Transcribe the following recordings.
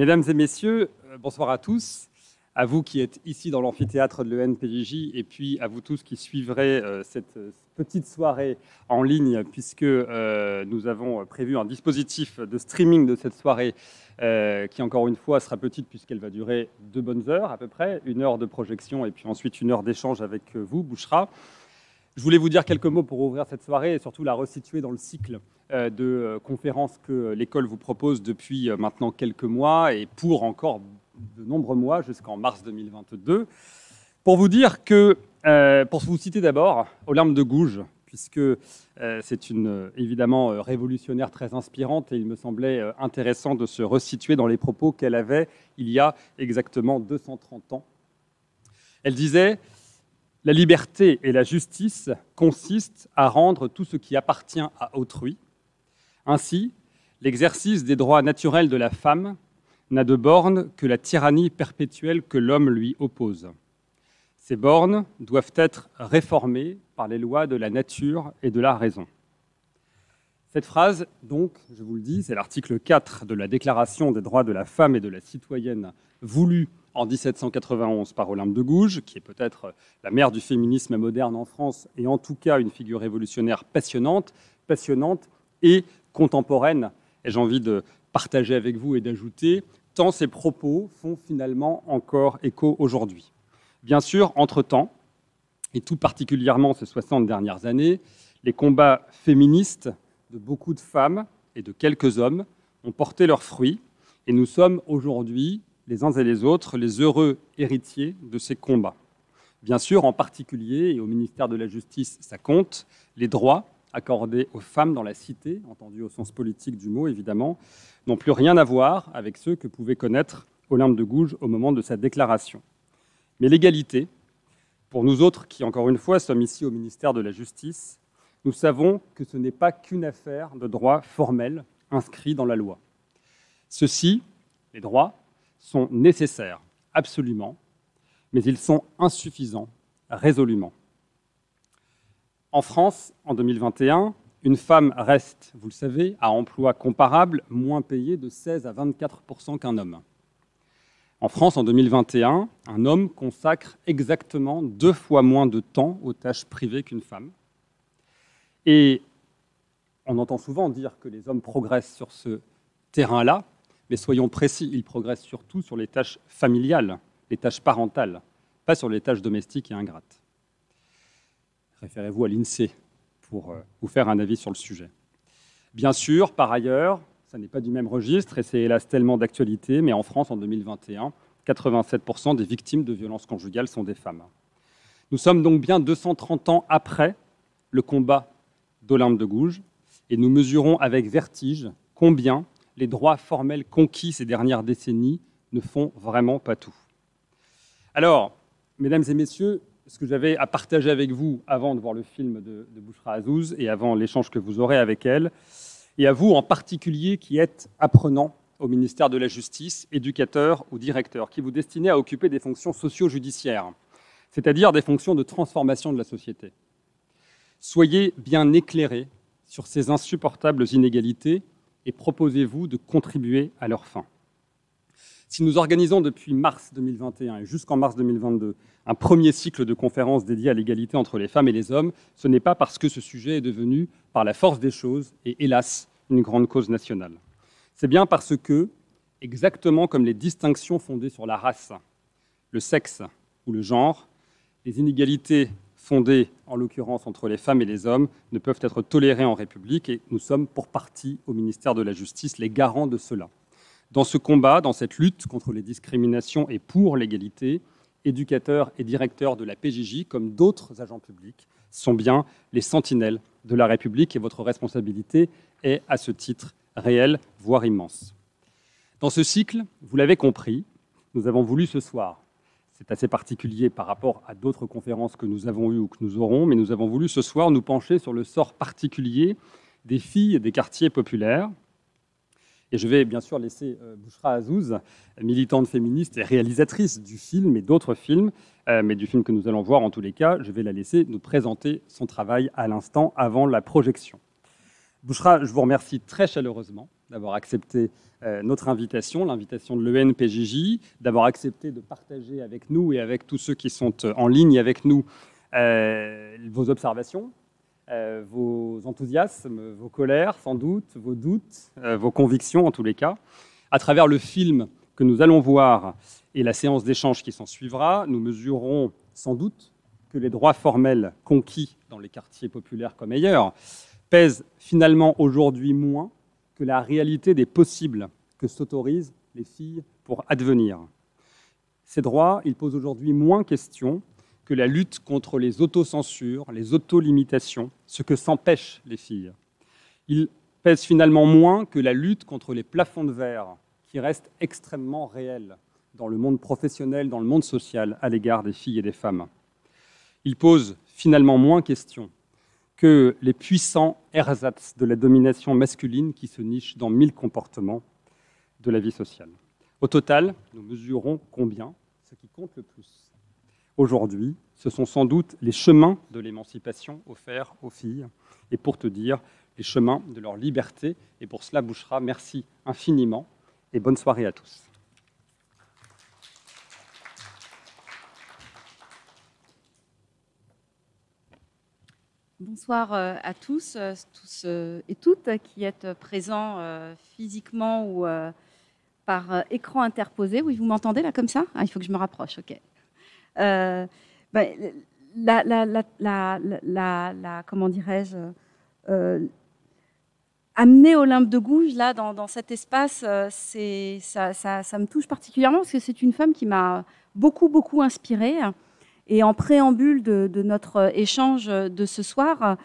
Mesdames et messieurs, bonsoir à tous. À vous qui êtes ici dans l'amphithéâtre de l'ENPJJ et puis à vous tous qui suivrez cette petite soirée en ligne puisque nous avons prévu un dispositif de streaming de cette soirée qui, encore une fois, sera petite puisqu'elle va durer 2 bonnes heures à peu près, 1 heure de projection et puis ensuite 1 heure d'échange avec vous, Bouchra. Je voulais vous dire quelques mots pour ouvrir cette soirée et surtout la resituer dans le cycle de conférences que l'école vous propose depuis maintenant quelques mois et pour encore de nombreux mois jusqu'en mars 2022. Pour vous dire que, pour vous citer d'abord, Olympe de Gouges, puisque c'est évidemment révolutionnaire très inspirante et il me semblait intéressant de se resituer dans les propos qu'elle avait il y a exactement 230 ans. Elle disait: la liberté et la justice consistent à rendre tout ce qui appartient à autrui. Ainsi, l'exercice des droits naturels de la femme n'a de borne que la tyrannie perpétuelle que l'homme lui oppose. Ces bornes doivent être réformées par les lois de la nature et de la raison. Cette phrase, donc, je vous le dis, c'est l'article 4 de la Déclaration des droits de la femme et de la citoyenne voulue en 1791 par Olympe de Gouges, qui est peut-être la mère du féminisme moderne en France et en tout cas une figure révolutionnaire passionnante et contemporaine. Et j'ai envie de partager avec vous et d'ajouter, tant ces propos font finalement encore écho aujourd'hui. Bien sûr, entre-temps, et tout particulièrement ces 60 dernières années, les combats féministes de beaucoup de femmes et de quelques hommes ont porté leurs fruits et nous sommes aujourd'hui, les uns et les autres, les heureux héritiers de ces combats. Bien sûr, en particulier, et au ministère de la Justice, ça compte, les droits accordés aux femmes dans la cité, entendus au sens politique du mot évidemment, n'ont plus rien à voir avec ceux que pouvait connaître Olympe de Gouges au moment de sa déclaration. Mais l'égalité, pour nous autres qui, encore une fois, sommes ici au ministère de la Justice, nous savons que ce n'est pas qu'une affaire de droit formel inscrit dans la loi. Ceux-ci, les droits, sont nécessaires, absolument, mais ils sont insuffisants, résolument. En France, en 2021, une femme reste, vous le savez, à emploi comparable, moins payée de 16 à 24% qu'un homme. En France, en 2021, un homme consacre exactement 2 fois moins de temps aux tâches privées qu'une femme. Et on entend souvent dire que les hommes progressent sur ce terrain-là, mais soyons précis, ils progressent surtout sur les tâches familiales, les tâches parentales, pas sur les tâches domestiques et ingrates. Référez-vous à l'INSEE pour vous faire un avis sur le sujet. Bien sûr, par ailleurs, ça n'est pas du même registre et c'est hélas tellement d'actualité, mais en France, en 2021, 87% des victimes de violences conjugales sont des femmes. Nous sommes donc bien 230 ans après le combat d'Olympe de Gouges et nous mesurons avec vertige combien les droits formels conquis ces dernières décennies ne font vraiment pas tout. Alors, mesdames et messieurs, ce que j'avais à partager avec vous avant de voir le film de Bouchra Azouz et avant l'échange que vous aurez avec elle, et à vous en particulier qui êtes apprenants au ministère de la Justice, éducateurs ou directeurs, qui vous destinez à occuper des fonctions socio-judiciaires, c'est-à-dire des fonctions de transformation de la société. Soyez bien éclairés sur ces insupportables inégalités et proposez-vous de contribuer à leur fin. Si nous organisons depuis mars 2021 et jusqu'en mars 2022 un premier cycle de conférences dédié à l'égalité entre les femmes et les hommes, ce n'est pas parce que ce sujet est devenu, par la force des choses, et hélas, une grande cause nationale. C'est bien parce que, exactement comme les distinctions fondées sur la race, le sexe ou le genre, les inégalités fondées, en l'occurrence entre les femmes et les hommes, ne peuvent être tolérées en République et nous sommes pour partie au ministère de la Justice les garants de cela. Dans ce combat, dans cette lutte contre les discriminations et pour l'égalité, éducateurs et directeurs de la PJJ, comme d'autres agents publics, sont bien les sentinelles de la République et votre responsabilité est, à ce titre, réelle, voire immense. Dans ce cycle, vous l'avez compris, nous avons voulu ce soir, c'est assez particulier par rapport à d'autres conférences que nous avons eues ou que nous aurons, mais nous avons voulu ce soir nous pencher sur le sort particulier des filles des quartiers populaires. Et je vais bien sûr laisser Bouchra Azouz, militante féministe et réalisatrice du film et d'autres films, mais du film que nous allons voir en tous les cas, je vais la laisser nous présenter son travail à l'instant avant la projection. Bouchra, je vous remercie très chaleureusement d'avoir accepté notre invitation, l'invitation de l'ENPJJ, d'avoir accepté de partager avec nous et avec tous ceux qui sont en ligne avec nous vos observations, vos enthousiasmes, vos colères sans doute, vos doutes, vos convictions en tous les cas. À travers le film que nous allons voir et la séance d'échange qui s'en suivra, nous mesurerons sans doute que les droits formels conquis dans les quartiers populaires comme ailleurs pèsent finalement aujourd'hui moins que la réalité des possibles que s'autorisent les filles pour advenir. Ces droits, ils posent aujourd'hui moins question que la lutte contre les autocensures, les autolimitations, ce que s'empêchent les filles. Ils pèsent finalement moins que la lutte contre les plafonds de verre qui restent extrêmement réels dans le monde professionnel, dans le monde social, à l'égard des filles et des femmes. Ils posent finalement moins question que les puissants ersatz de la domination masculine qui se nichent dans 1000 comportements de la vie sociale. Au total, nous mesurons combien, ce qui compte le plus aujourd'hui, ce sont sans doute les chemins de l'émancipation offerts aux filles, et pour te dire, les chemins de leur liberté. Et pour cela, Bouchra, merci infiniment, et bonne soirée à tous. Bonsoir à tous et toutes qui êtes présents physiquement ou par écran interposé. Oui, vous m'entendez là comme ça? Il faut que je me rapproche, ok. Comment dirais-je, amener Olympe de Gouges là dans cet espace, ça me touche particulièrement parce que c'est une femme qui m'a beaucoup inspirée. Et en préambule de notre échange de ce soir,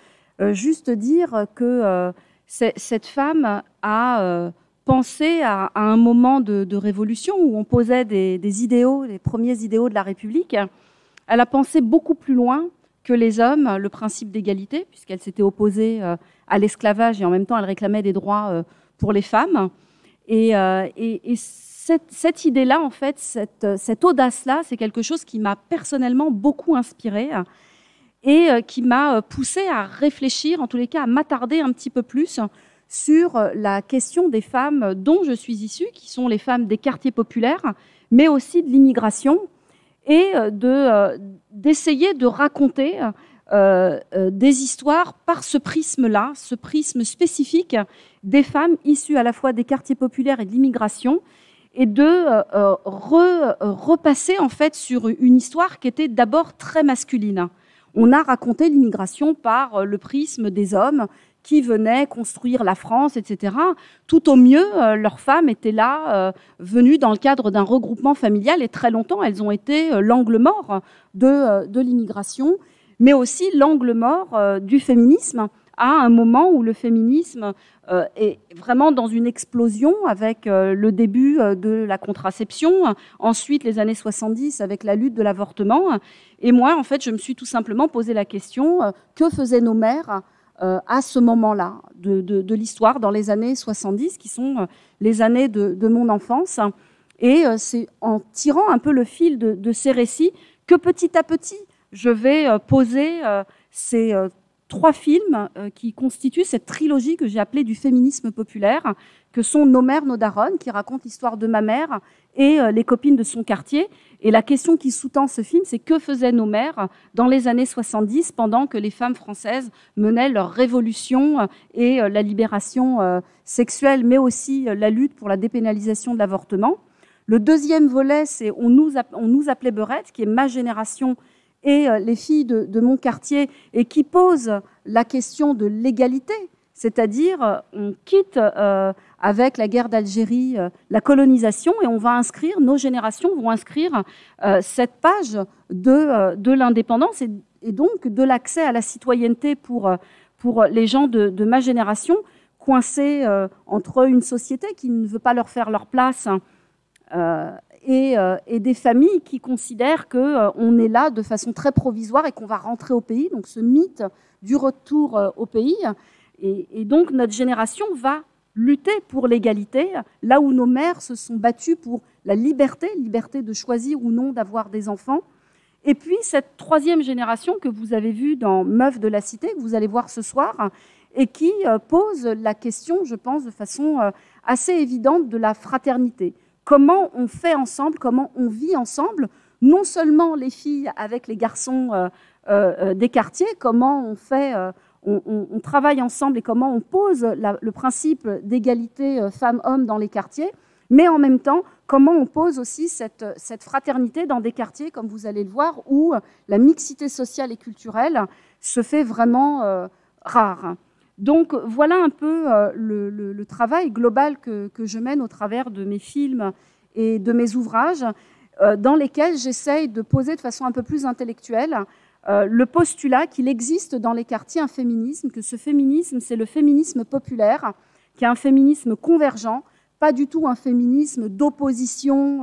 juste dire que cette femme a pensé à un moment de révolution où on posait des idéaux, les premiers idéaux de la République. Elle a pensé beaucoup plus loin que les hommes, le principe d'égalité, puisqu'elle s'était opposée à l'esclavage et en même temps elle réclamait des droits pour les femmes. Et cette idée-là, en fait, cette audace-là, c'est quelque chose qui m'a personnellement beaucoup inspirée et qui m'a poussée à réfléchir, en tous les cas à m'attarder un petit peu plus sur la question des femmes dont je suis issue, qui sont les femmes des quartiers populaires, mais aussi de l'immigration, et d'essayer de raconter des histoires par ce prisme-là, ce prisme spécifique des femmes issues à la fois des quartiers populaires et de l'immigration, et de repasser en fait sur une histoire qui était d'abord très masculine. On a raconté l'immigration par le prisme des hommes qui venaient construire la France, etc. Tout au mieux, leurs femmes étaient là, venues dans le cadre d'un regroupement familial, et très longtemps, elles ont été l'angle mort de l'immigration, mais aussi l'angle mort du féminisme, à un moment où le féminisme est vraiment dans une explosion avec le début de la contraception, ensuite les années 70 avec la lutte de l'avortement. Et moi, en fait, je me suis tout simplement posé la question, que faisaient nos mères à ce moment-là de l'histoire, dans les années 70, qui sont les années de mon enfance. Et c'est en tirant un peu le fil de ces récits que petit à petit, je vais poser ces 3 films qui constituent cette trilogie que j'ai appelée du féminisme populaire, que sont Nos mères, nos daronnes, qui racontent l'histoire de ma mère et les copines de son quartier. Et la question qui sous-tend ce film, c'est que faisaient nos mères dans les années 70, pendant que les femmes françaises menaient leur révolution et la libération sexuelle, mais aussi la lutte pour la dépénalisation de l'avortement. Le deuxième volet, c'est On nous appelait Beurette, qui est ma génération et les filles de mon quartier, et qui pose la question de l'égalité, c'est-à-dire on quitte avec la guerre d'Algérie la colonisation, et on va inscrire, nos générations vont inscrire cette page de l'indépendance et donc de l'accès à la citoyenneté pour les gens de ma génération, coincés entre une société qui ne veut pas leur faire leur place et des familles qui considèrent qu'on est là de façon très provisoire et qu'on va rentrer au pays, donc ce mythe du retour au pays. Et donc notre génération va lutter pour l'égalité, là où nos mères se sont battues pour la liberté de choisir ou non d'avoir des enfants. Et puis cette troisième génération que vous avez vue dans Meufs de la Cité, que vous allez voir ce soir, et qui pose la question, je pense, de façon assez évidente de la fraternité. Comment on fait ensemble, comment on vit ensemble, non seulement les filles avec les garçons des quartiers, comment on fait, on travaille ensemble et comment on pose le principe d'égalité femmes-hommes dans les quartiers, mais en même temps, comment on pose aussi cette fraternité dans des quartiers, comme vous allez le voir, où la mixité sociale et culturelle se fait vraiment rare. Donc voilà un peu le travail global que je mène au travers de mes films et de mes ouvrages, dans lesquels j'essaye de poser de façon un peu plus intellectuelle le postulat qu'il existe dans les quartiers un féminisme, que ce féminisme, c'est le féminisme populaire, qui est un féminisme convergent, pas du tout un féminisme d'opposition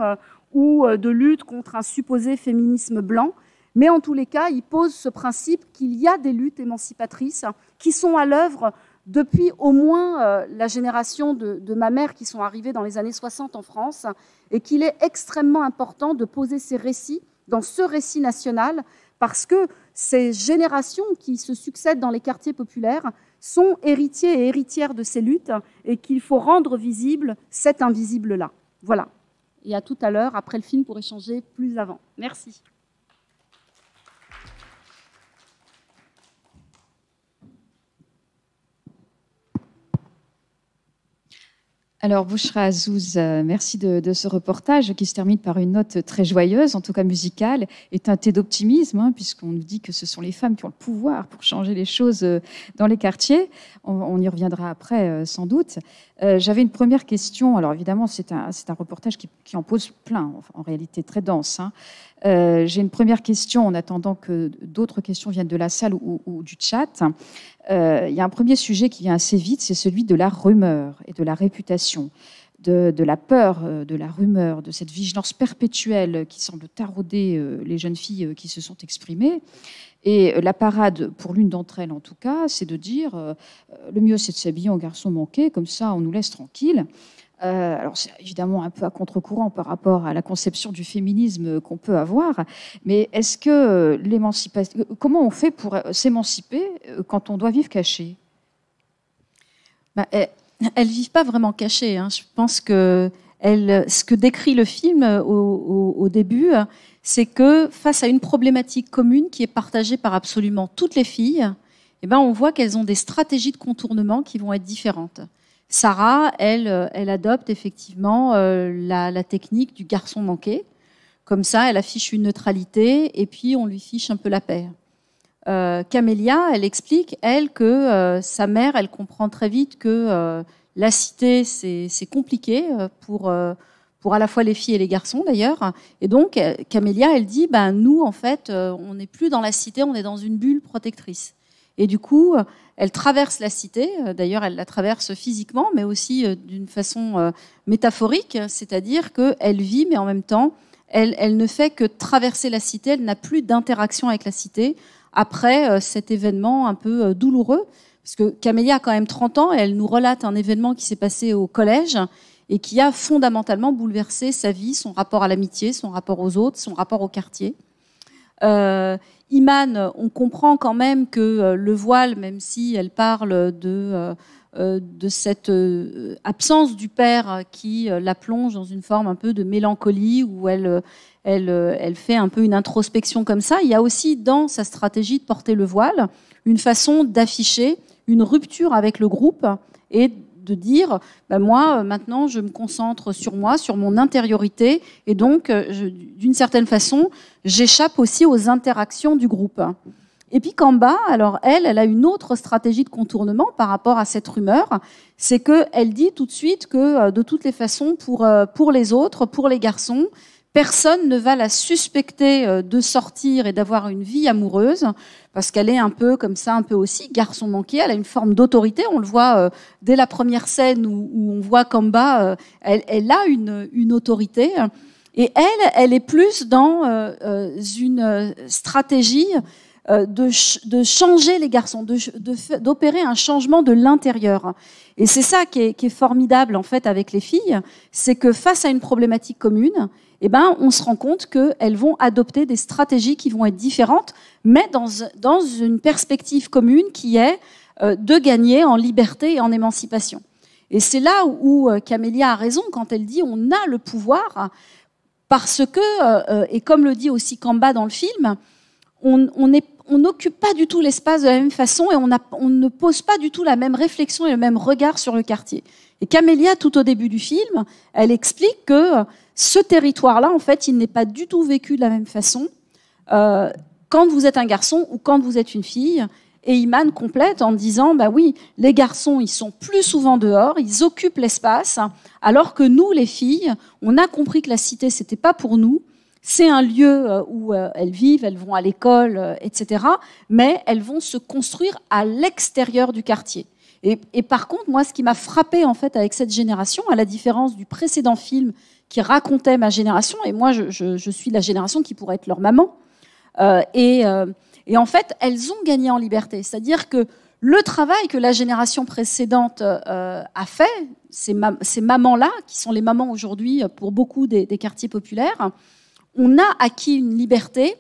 ou de lutte contre un supposé féminisme blanc, mais en tous les cas, il pose ce principe qu'il y a des luttes émancipatrices qui sont à l'œuvre depuis au moins la génération de ma mère qui sont arrivées dans les années 60 en France, et qu'il est extrêmement important de poser ces récits dans ce récit national, parce que ces générations qui se succèdent dans les quartiers populaires sont héritiers et héritières de ces luttes, et qu'il faut rendre visible cet invisible-là. Voilà. Et à tout à l'heure, après le film, pour échanger plus avant. Merci. Alors, Bouchra Azouz, merci de ce reportage qui se termine par une note très joyeuse, en tout cas musicale, et teintée d'optimisme, puisqu'on nous dit que ce sont les femmes qui ont le pouvoir pour changer les choses dans les quartiers. On y reviendra après, sans doute. J'avais une première question. Alors, évidemment, c'est un reportage qui en pose plein, en réalité très dense. J'ai une première question en attendant que d'autres questions viennent de la salle ou du chat. Il y a un premier sujet qui vient assez vite, c'est celui de la rumeur et de la réputation, de la peur, de la rumeur, de cette vigilance perpétuelle qui semble tarauder les jeunes filles qui se sont exprimées. Et la parade, pour l'une d'entre elles en tout cas, c'est de dire le mieux c'est de s'habiller en garçon manqué, comme ça on nous laisse tranquille. Alors c'est évidemment un peu à contre-courant par rapport à la conception du féminisme qu'on peut avoir, mais est-ce que l'émancipation, comment on fait pour s'émanciper quand on doit vivre caché? Elles ne vivent pas vraiment cachées. Je pense que ce que décrit le film au début, c'est que face à une problématique commune qui est partagée par absolument toutes les filles, on voit qu'elles ont des stratégies de contournement qui vont être différentes. Sarah, elle adopte effectivement la technique du garçon manqué. Comme ça, elle affiche une neutralité et puis on lui fiche un peu la paix. Camélia, elle explique, elle, que sa mère, elle comprend très vite que la cité, c'est compliqué pour à la fois les filles et les garçons d'ailleurs. Et donc, Camélia, elle dit, nous, en fait, on n'est plus dans la cité, on est dans une bulle protectrice. Et du coup, elle traverse la cité, d'ailleurs elle la traverse physiquement, mais aussi d'une façon métaphorique, c'est-à-dire qu'elle vit, mais en même temps, elle ne fait que traverser la cité, elle n'a plus d'interaction avec la cité après cet événement un peu douloureux, parce que Camélia a quand même 30 ans, et elle nous relate un événement qui s'est passé au collège et qui a fondamentalement bouleversé sa vie, son rapport à l'amitié, son rapport aux autres, son rapport au quartier. Iman, on comprend quand même que le voile, même si elle parle de cette absence du père qui la plonge dans une forme un peu de mélancolie où elle fait un peu une introspection comme ça, il y a aussi dans sa stratégie de porter le voile une façon d'afficher une rupture avec le groupe et de dire moi maintenant je me concentre sur moi, sur mon intériorité, et donc d'une certaine façon j'échappe aussi aux interactions du groupe. Et puis Kamba, alors elle a une autre stratégie de contournement par rapport à cette rumeur, c'est qu'elle dit tout de suite que de toutes les façons pour les autres, pour les garçons, personne ne va la suspecter de sortir et d'avoir une vie amoureuse, parce qu'elle est un peu comme ça, un peu aussi garçon manqué. Elle a une forme d'autorité. On le voit dès la première scène où on voit Kamba, elle a une autorité. Et elle est plus dans une stratégie de changer les garçons, d'opérer un changement de l'intérieur. Et c'est ça qui est formidable en fait avec les filles, c'est que face à une problématique commune, on se rend compte qu'elles vont adopter des stratégies qui vont être différentes, mais dans une perspective commune qui est de gagner en liberté et en émancipation. Et c'est là où Camélia a raison quand elle dit on a le pouvoir parce que, et comme le dit aussi Kamba dans le film, on n'occupe pas du tout l'espace de la même façon et on ne pose pas du tout la même réflexion et le même regard sur le quartier. Et Camélia, tout au début du film, elle explique que ce territoire-là, en fait, il n'est pas du tout vécu de la même façon quand vous êtes un garçon ou quand vous êtes une fille. Et Iman complète en disant, bah oui, les garçons, ils sont plus souvent dehors, ils occupent l'espace, alors que nous, les filles, on a compris que la cité, c'était pas pour nous. C'est un lieu où elles vivent, elles vont à l'école, etc. Mais elles vont se construire à l'extérieur du quartier. Et par contre, moi, ce qui m'a frappée en fait avec cette génération, à la différence du précédent film qui racontait ma génération, et moi, je suis la génération qui pourrait être leur maman, et en fait, elles ont gagné en liberté. C'est-à-dire que le travail que la génération précédente a fait, ces mamans-là, qui sont les mamans aujourd'hui pour beaucoup des quartiers populaires, on a acquis une liberté,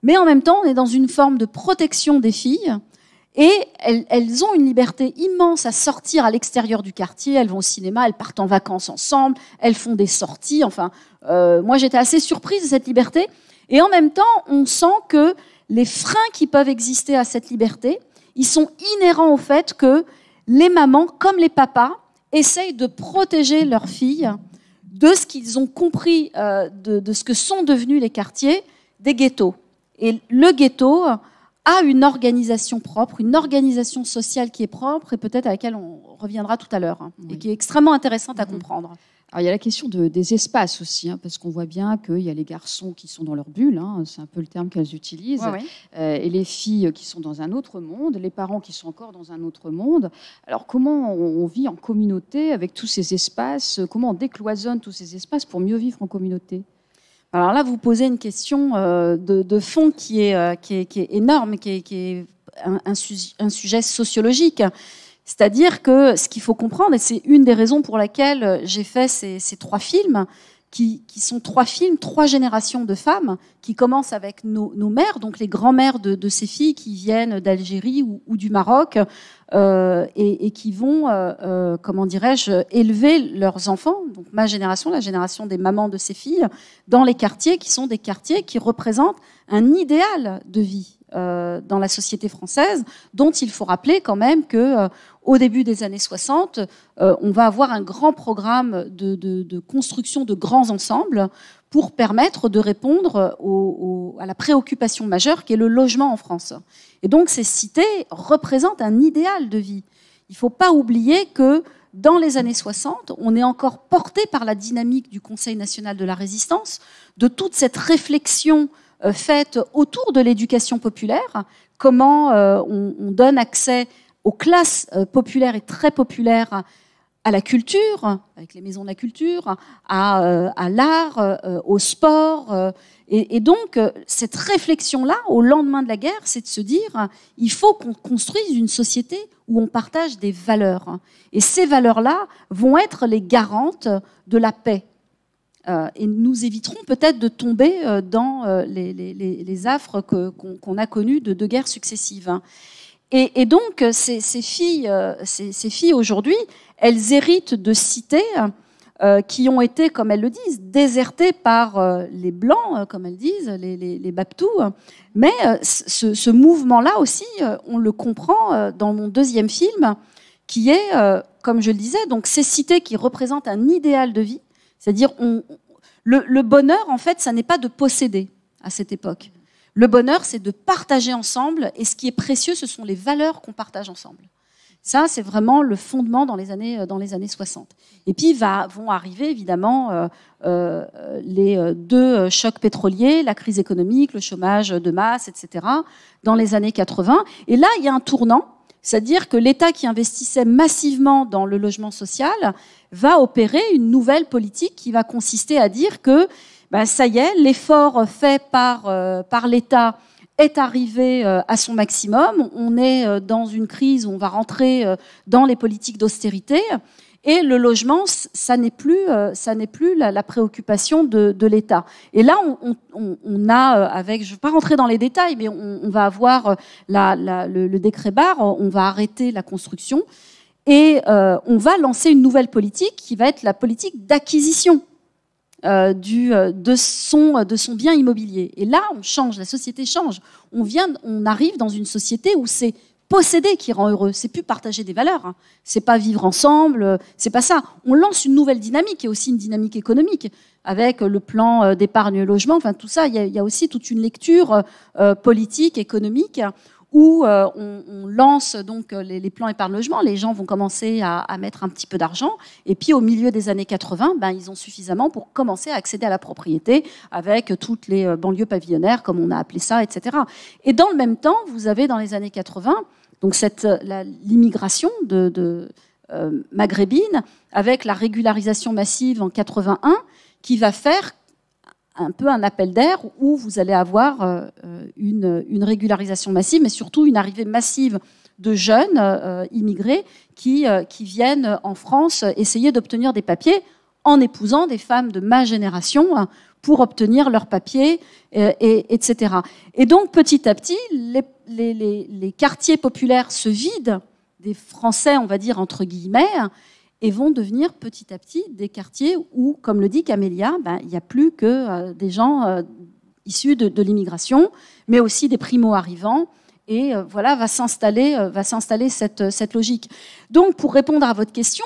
mais en même temps, on est dans une forme de protection des filles. Et elles ont une liberté immense à sortir à l'extérieur du quartier. Elles vont au cinéma, elles partent en vacances ensemble, elles font des sorties. Enfin, moi, j'étais assez surprise de cette liberté. Et en même temps, on sent que les freins qui peuvent exister à cette liberté, ils sont inhérents au fait que les mamans, comme les papas, essayent de protéger leurs filles de ce qu'ils ont compris, de ce que sont devenus les quartiers, des ghettos. Et le ghetto a une organisation propre, une organisation sociale qui est propre et peut-être à laquelle on reviendra tout à l'heure, et qui est extrêmement intéressante à comprendre. Alors, il y a la question des espaces aussi, parce qu'on voit bien qu'il y a les garçons qui sont dans leur bulle, c'est un peu le terme qu'elles utilisent, et les filles qui sont dans un autre monde, les parents qui sont encore dans un autre monde. Alors, comment on vit en communauté avec tous ces espaces? Comment on décloisonne tous ces espaces pour mieux vivre en communauté? Alors là, vous posez une question de fond qui est énorme, qui est un sujet sociologique. C'est-à-dire que ce qu'il faut comprendre, et c'est une des raisons pour laquelle j'ai fait ces trois films, qui sont trois films, trois générations de femmes, qui commencent avec nos mères, donc les grands-mères de ces filles qui viennent d'Algérie ou du Maroc, et qui vont, comment dirais-je, élever leurs enfants, donc ma génération, la génération des mamans de ces filles, dans les quartiers qui sont des quartiers qui représentent un idéal de vie dans la société française, dont il faut rappeler quand même que au début des années 60, on va avoir un grand programme de construction de grands ensembles pour permettre de répondre à la préoccupation majeure qui est le logement en France. Et donc ces cités représentent un idéal de vie. Il ne faut pas oublier que dans les années 60, on est encore porté par la dynamique du Conseil national de la résistance, de toute cette réflexion faite autour de l'éducation populaire, comment on donne accès aux classes populaires et très populaires à la culture, avec les maisons de la culture, à l'art, au sport. Et donc, cette réflexion-là, au lendemain de la guerre, c'est de se dire, il faut qu'on construise une société où on partage des valeurs. Et ces valeurs-là vont être les garantes de la paix. Et nous éviterons peut-être de tomber dans les affres qu'on a connues de guerres successives. Et donc, ces filles aujourd'hui, elles héritent de cités qui ont été, comme elles le disent, désertées par les Blancs, comme elles disent, les Baptous. Mais ce mouvement-là aussi, on le comprend dans mon deuxième film, qui est, comme je le disais, donc ces cités qui représentent un idéal de vie. C'est-à-dire, le bonheur, en fait, ça n'est pas de posséder à cette époque. Le bonheur, c'est de partager ensemble, et ce qui est précieux, ce sont les valeurs qu'on partage ensemble. Ça, c'est vraiment le fondement dans les années 60. Et puis vont arriver, évidemment, les deux chocs pétroliers, la crise économique, le chômage de masse, etc., dans les années 80. Et là, il y a un tournant, c'est-à-dire que l'État qui investissait massivement dans le logement social va opérer une nouvelle politique qui va consister à dire que ça y est, l'effort fait par l'État est arrivé à son maximum. On est dans une crise où on va rentrer dans les politiques d'austérité. Et le logement, ça n'est plus la préoccupation de l'État. Et là, on a, avec, je ne vais pas rentrer dans les détails, mais on va avoir le décret barre, on va arrêter la construction. Et on va lancer une nouvelle politique qui va être la politique d'acquisition de son bien immobilier. Et là, on change, la société change. On arrive dans une société où c'est posséder qui rend heureux. C'est plus partager des valeurs. Hein. C'est pas vivre ensemble. C'est pas ça. On lance une nouvelle dynamique et aussi une dynamique économique avec le plan d'épargne logement. Enfin, tout ça, il y a aussi toute une lecture politique, économique où on lance donc les plans épargne logement. Les gens vont commencer à mettre un petit peu d'argent. Et puis, au milieu des années 80, ils ont suffisamment pour commencer à accéder à la propriété avec toutes les banlieues pavillonnaires, comme on a appelé ça, etc. Et dans le même temps, vous avez dans les années 80 donc l'immigration maghrébine avec la régularisation massive en 81 qui va faire un peu un appel d'air où vous allez avoir une régularisation massive, mais surtout une arrivée massive de jeunes immigrés qui viennent en France essayer d'obtenir des papiers en épousant des femmes de ma génération pour obtenir leurs papiers, etc. Et donc, petit à petit, les quartiers populaires se vident des Français, on va dire, entre guillemets, et vont devenir petit à petit des quartiers où, comme le dit Camélia, il n'y a plus que des gens issus de l'immigration, mais aussi des primo-arrivants. Et voilà, va s'installer cette logique. Donc, pour répondre à votre question,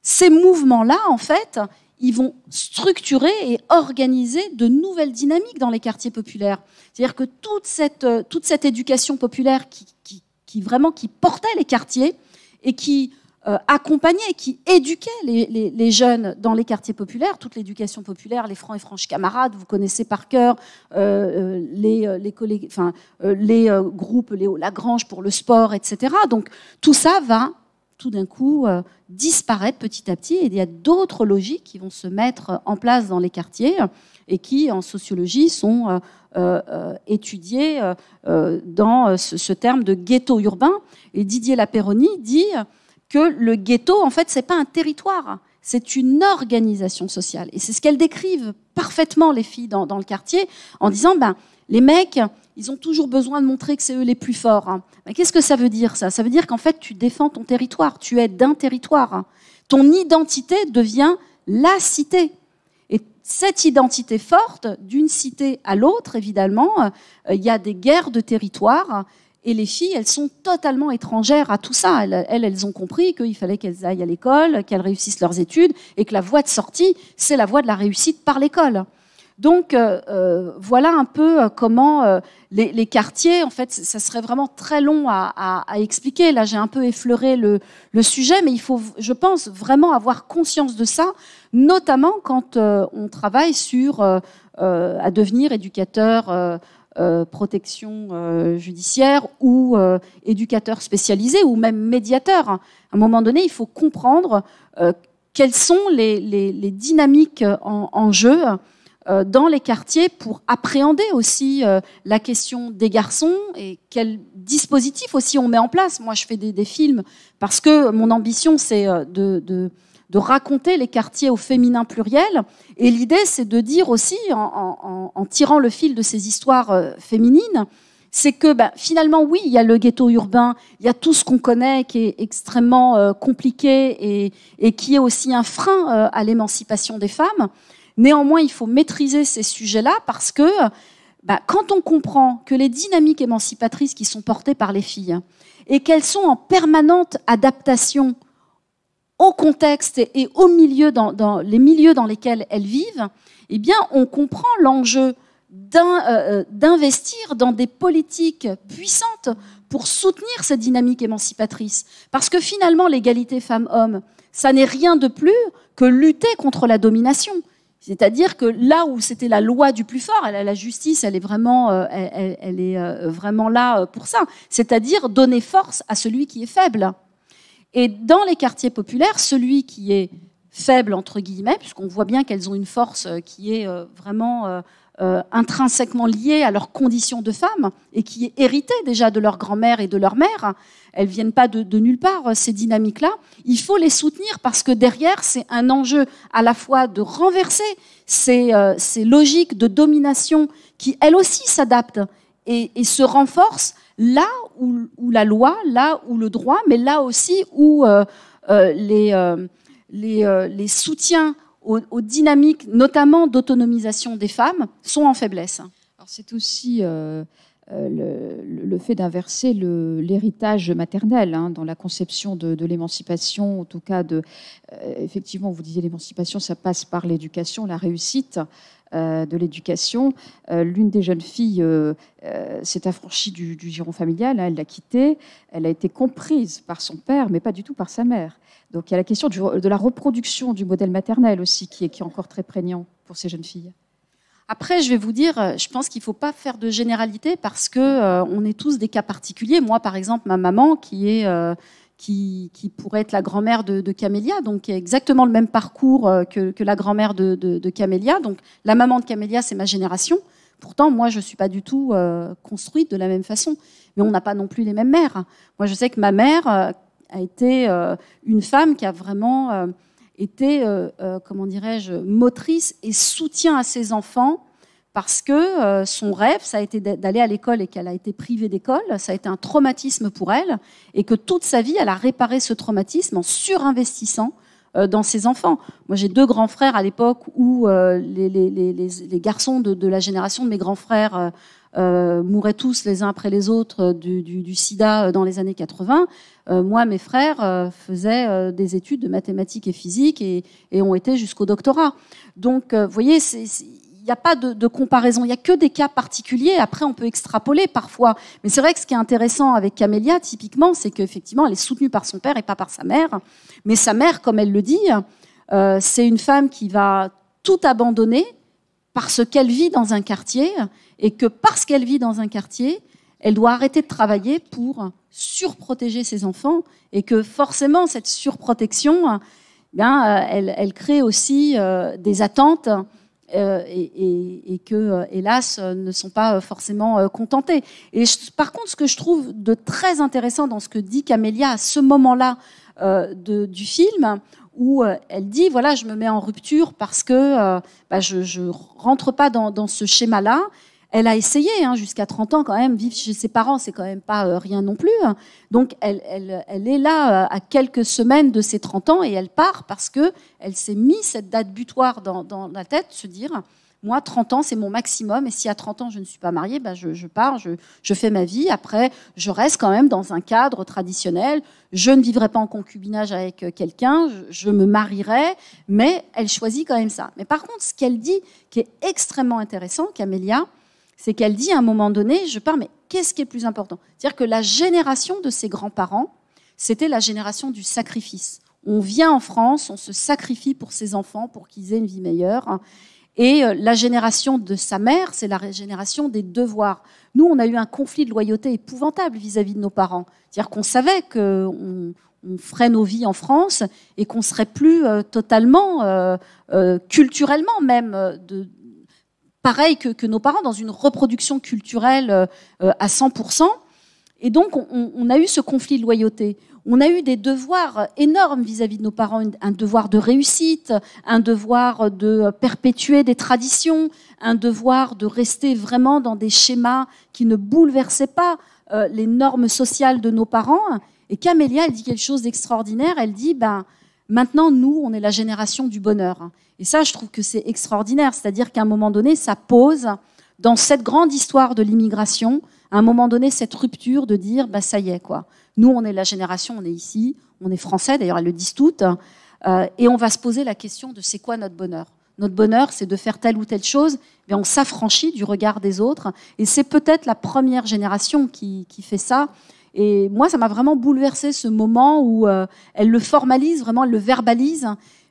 ces mouvements-là, en fait, ils vont structurer et organiser de nouvelles dynamiques dans les quartiers populaires. C'est-à-dire que toute cette éducation populaire qui portait les quartiers et qui accompagnait, qui éduquait les jeunes dans les quartiers populaires, toute l'éducation populaire, les francs et franches camarades, vous connaissez par cœur les groupes Léo Lagrange pour le sport, etc. Donc tout ça va tout d'un coup disparaître petit à petit, et il y a d'autres logiques qui vont se mettre en place dans les quartiers et qui, en sociologie, sont étudiées dans ce terme de ghetto urbain. Et Didier Lapeyronie dit que le ghetto, en fait, c'est pas un territoire, c'est une organisation sociale. Et c'est ce qu'elles décrivent parfaitement, les filles, dans le quartier, en disant, les mecs, ils ont toujours besoin de montrer que c'est eux les plus forts. Mais qu'est-ce que ça veut dire, ça ? Ça veut dire qu'en fait, tu défends ton territoire, tu es d'un territoire. Ton identité devient la cité. Et cette identité forte, d'une cité à l'autre, évidemment, il y a des guerres de territoire. Et les filles, elles sont totalement étrangères à tout ça. Elles ont compris qu'il fallait qu'elles aillent à l'école, qu'elles réussissent leurs études, et que la voie de sortie, c'est la voie de la réussite par l'école. Donc, voilà un peu comment les quartiers, en fait, ça serait vraiment très long à expliquer. Là, j'ai un peu effleuré le sujet, mais il faut, je pense, vraiment avoir conscience de ça, notamment quand on travaille sur à devenir éducateur protection judiciaire ou éducateur spécialisé ou même médiateur. À un moment donné, il faut comprendre quelles sont les dynamiques en jeu dans les quartiers pour appréhender aussi la question des garçons et quel dispositif aussi on met en place. Moi, je fais des films parce que mon ambition, c'est de raconter les quartiers au féminin pluriel. Et l'idée, c'est de dire aussi, en tirant le fil de ces histoires féminines, c'est que finalement, oui, il y a le ghetto urbain, il y a tout ce qu'on connaît qui est extrêmement compliqué et qui est aussi un frein à l'émancipation des femmes. Néanmoins, il faut maîtriser ces sujets-là parce que quand on comprend que les dynamiques émancipatrices qui sont portées par les filles et qu'elles sont en permanente adaptation au contexte et au milieu, dans les milieux dans lesquels elles vivent, eh bien, on comprend l'enjeu d'investir dans des politiques puissantes pour soutenir cette dynamique émancipatrice. Parce que finalement, l'égalité femmes-hommes, ça n'est rien de plus que lutter contre la domination. C'est-à-dire que là où c'était la loi du plus fort, la justice, elle est vraiment là pour ça. C'est-à-dire donner force à celui qui est faible. Et dans les quartiers populaires, celui qui est faible, entre guillemets, puisqu'on voit bien qu'elles ont une force qui est vraiment intrinsèquement liée à leur condition de femme et qui est héritée déjà de leur grand-mère et de leur mère, elles ne viennent pas de nulle part, ces dynamiques-là. Il faut les soutenir parce que derrière, c'est un enjeu à la fois de renverser ces logiques de domination qui, elles aussi, s'adaptent et se renforce là où la loi, là où le droit, mais là aussi où les soutiens aux dynamiques, notamment d'autonomisation des femmes, sont en faiblesse. Alors c'est aussi le fait d'inverser l'héritage maternel dans la conception de l'émancipation, en tout cas effectivement, vous disiez l'émancipation, ça passe par l'éducation, la réussite de l'éducation. L'une des jeunes filles s'est affranchie du giron familial, elle l'a quitté, elle a été comprise par son père, mais pas du tout par sa mère. Donc il y a la question de la reproduction du modèle maternel aussi qui est encore très prégnant pour ces jeunes filles. Après, je vais vous dire, je pense qu'il ne faut pas faire de généralité parce qu'on est tous des cas particuliers. Moi, par exemple, ma maman, qui pourrait être la grand-mère de Camélia, donc qui a exactement le même parcours que la grand-mère de Camélia. Donc la maman de Camélia, c'est ma génération. Pourtant, moi, je ne suis pas du tout construite de la même façon. Mais on n'a pas non plus les mêmes mères. Moi, je sais que ma mère a été une femme qui a vraiment... était, comment dirais-je, motrice et soutien à ses enfants parce que son rêve, ça a été d'aller à l'école et qu'elle a été privée d'école. Ça a été un traumatisme pour elle et que toute sa vie, elle a réparé ce traumatisme en surinvestissant dans ses enfants. Moi, j'ai 2 grands frères à l'époque où les garçons de la génération de mes grands frères mouraient tous les uns après les autres du sida dans les années 80. Moi, mes frères faisaient des études de mathématiques et physique et ont été jusqu'au doctorat. Donc, vous voyez, il n'y a pas de comparaison. Il n'y a que des cas particuliers. Après, on peut extrapoler parfois. Mais c'est vrai que ce qui est intéressant avec Camélia, typiquement, c'est qu'effectivement, elle est soutenue par son père et pas par sa mère. Mais sa mère, comme elle le dit, c'est une femme qui va tout abandonner parce qu'elle vit dans un quartier et que parce qu'elle vit dans un quartier, elle doit arrêter de travailler pour surprotéger ses enfants et que forcément, cette surprotection, elle crée aussi des attentes et que, hélas, ne sont pas forcément contentées. Et par contre, ce que je trouve de très intéressant dans ce que dit Camélia à ce moment-là du film, où elle dit, voilà, je me mets en rupture parce que je ne rentre pas dans ce schéma-là. Elle a essayé jusqu'à 30 ans quand même, vivre chez ses parents, c'est quand même pas rien non plus. Donc elle est là à quelques semaines de ses 30 ans et elle part parce que elle s'est mis cette date butoir dans la tête, se dire, moi 30 ans c'est mon maximum et si à 30 ans je ne suis pas mariée, je pars, je fais ma vie. Après, je reste quand même dans un cadre traditionnel. Je ne vivrai pas en concubinage avec quelqu'un, je me marierai, mais elle choisit quand même ça. Mais par contre, ce qu'elle dit, qui est extrêmement intéressant, Camélia, c'est qu'elle dit à un moment donné, je pars, mais qu'est-ce qui est le plus important ? C'est-à-dire que la génération de ses grands-parents, c'était la génération du sacrifice. On vient en France, on se sacrifie pour ses enfants, pour qu'ils aient une vie meilleure. Et la génération de sa mère, c'est la génération des devoirs. Nous, on a eu un conflit de loyauté épouvantable vis-à-vis de nos parents. C'est-à-dire qu'on savait qu'on ferait nos vies en France et qu'on serait plus totalement, culturellement même, pareil que nos parents, dans une reproduction culturelle à 100%. Et donc, on a eu ce conflit de loyauté. On a eu des devoirs énormes vis-à-vis de nos parents, un devoir de réussite, un devoir de perpétuer des traditions, un devoir de rester vraiment dans des schémas qui ne bouleversaient pas les normes sociales de nos parents. Et Camélia, elle dit quelque chose d'extraordinaire. Elle dit, maintenant, nous, on est la génération du bonheur. Et ça, je trouve que c'est extraordinaire. C'est-à-dire qu'à un moment donné, ça pose, dans cette grande histoire de l'immigration, à un moment donné, cette rupture de dire, ça y est, quoi. Nous, on est la génération, on est ici, on est français, d'ailleurs, elles le disent toutes, et on va se poser la question de c'est quoi notre bonheur. Notre bonheur, c'est de faire telle ou telle chose, mais on s'affranchit du regard des autres. Et c'est peut-être la première génération qui fait ça. Et moi, ça m'a vraiment bouleversé ce moment où elle le formalise, vraiment, elle le verbalise.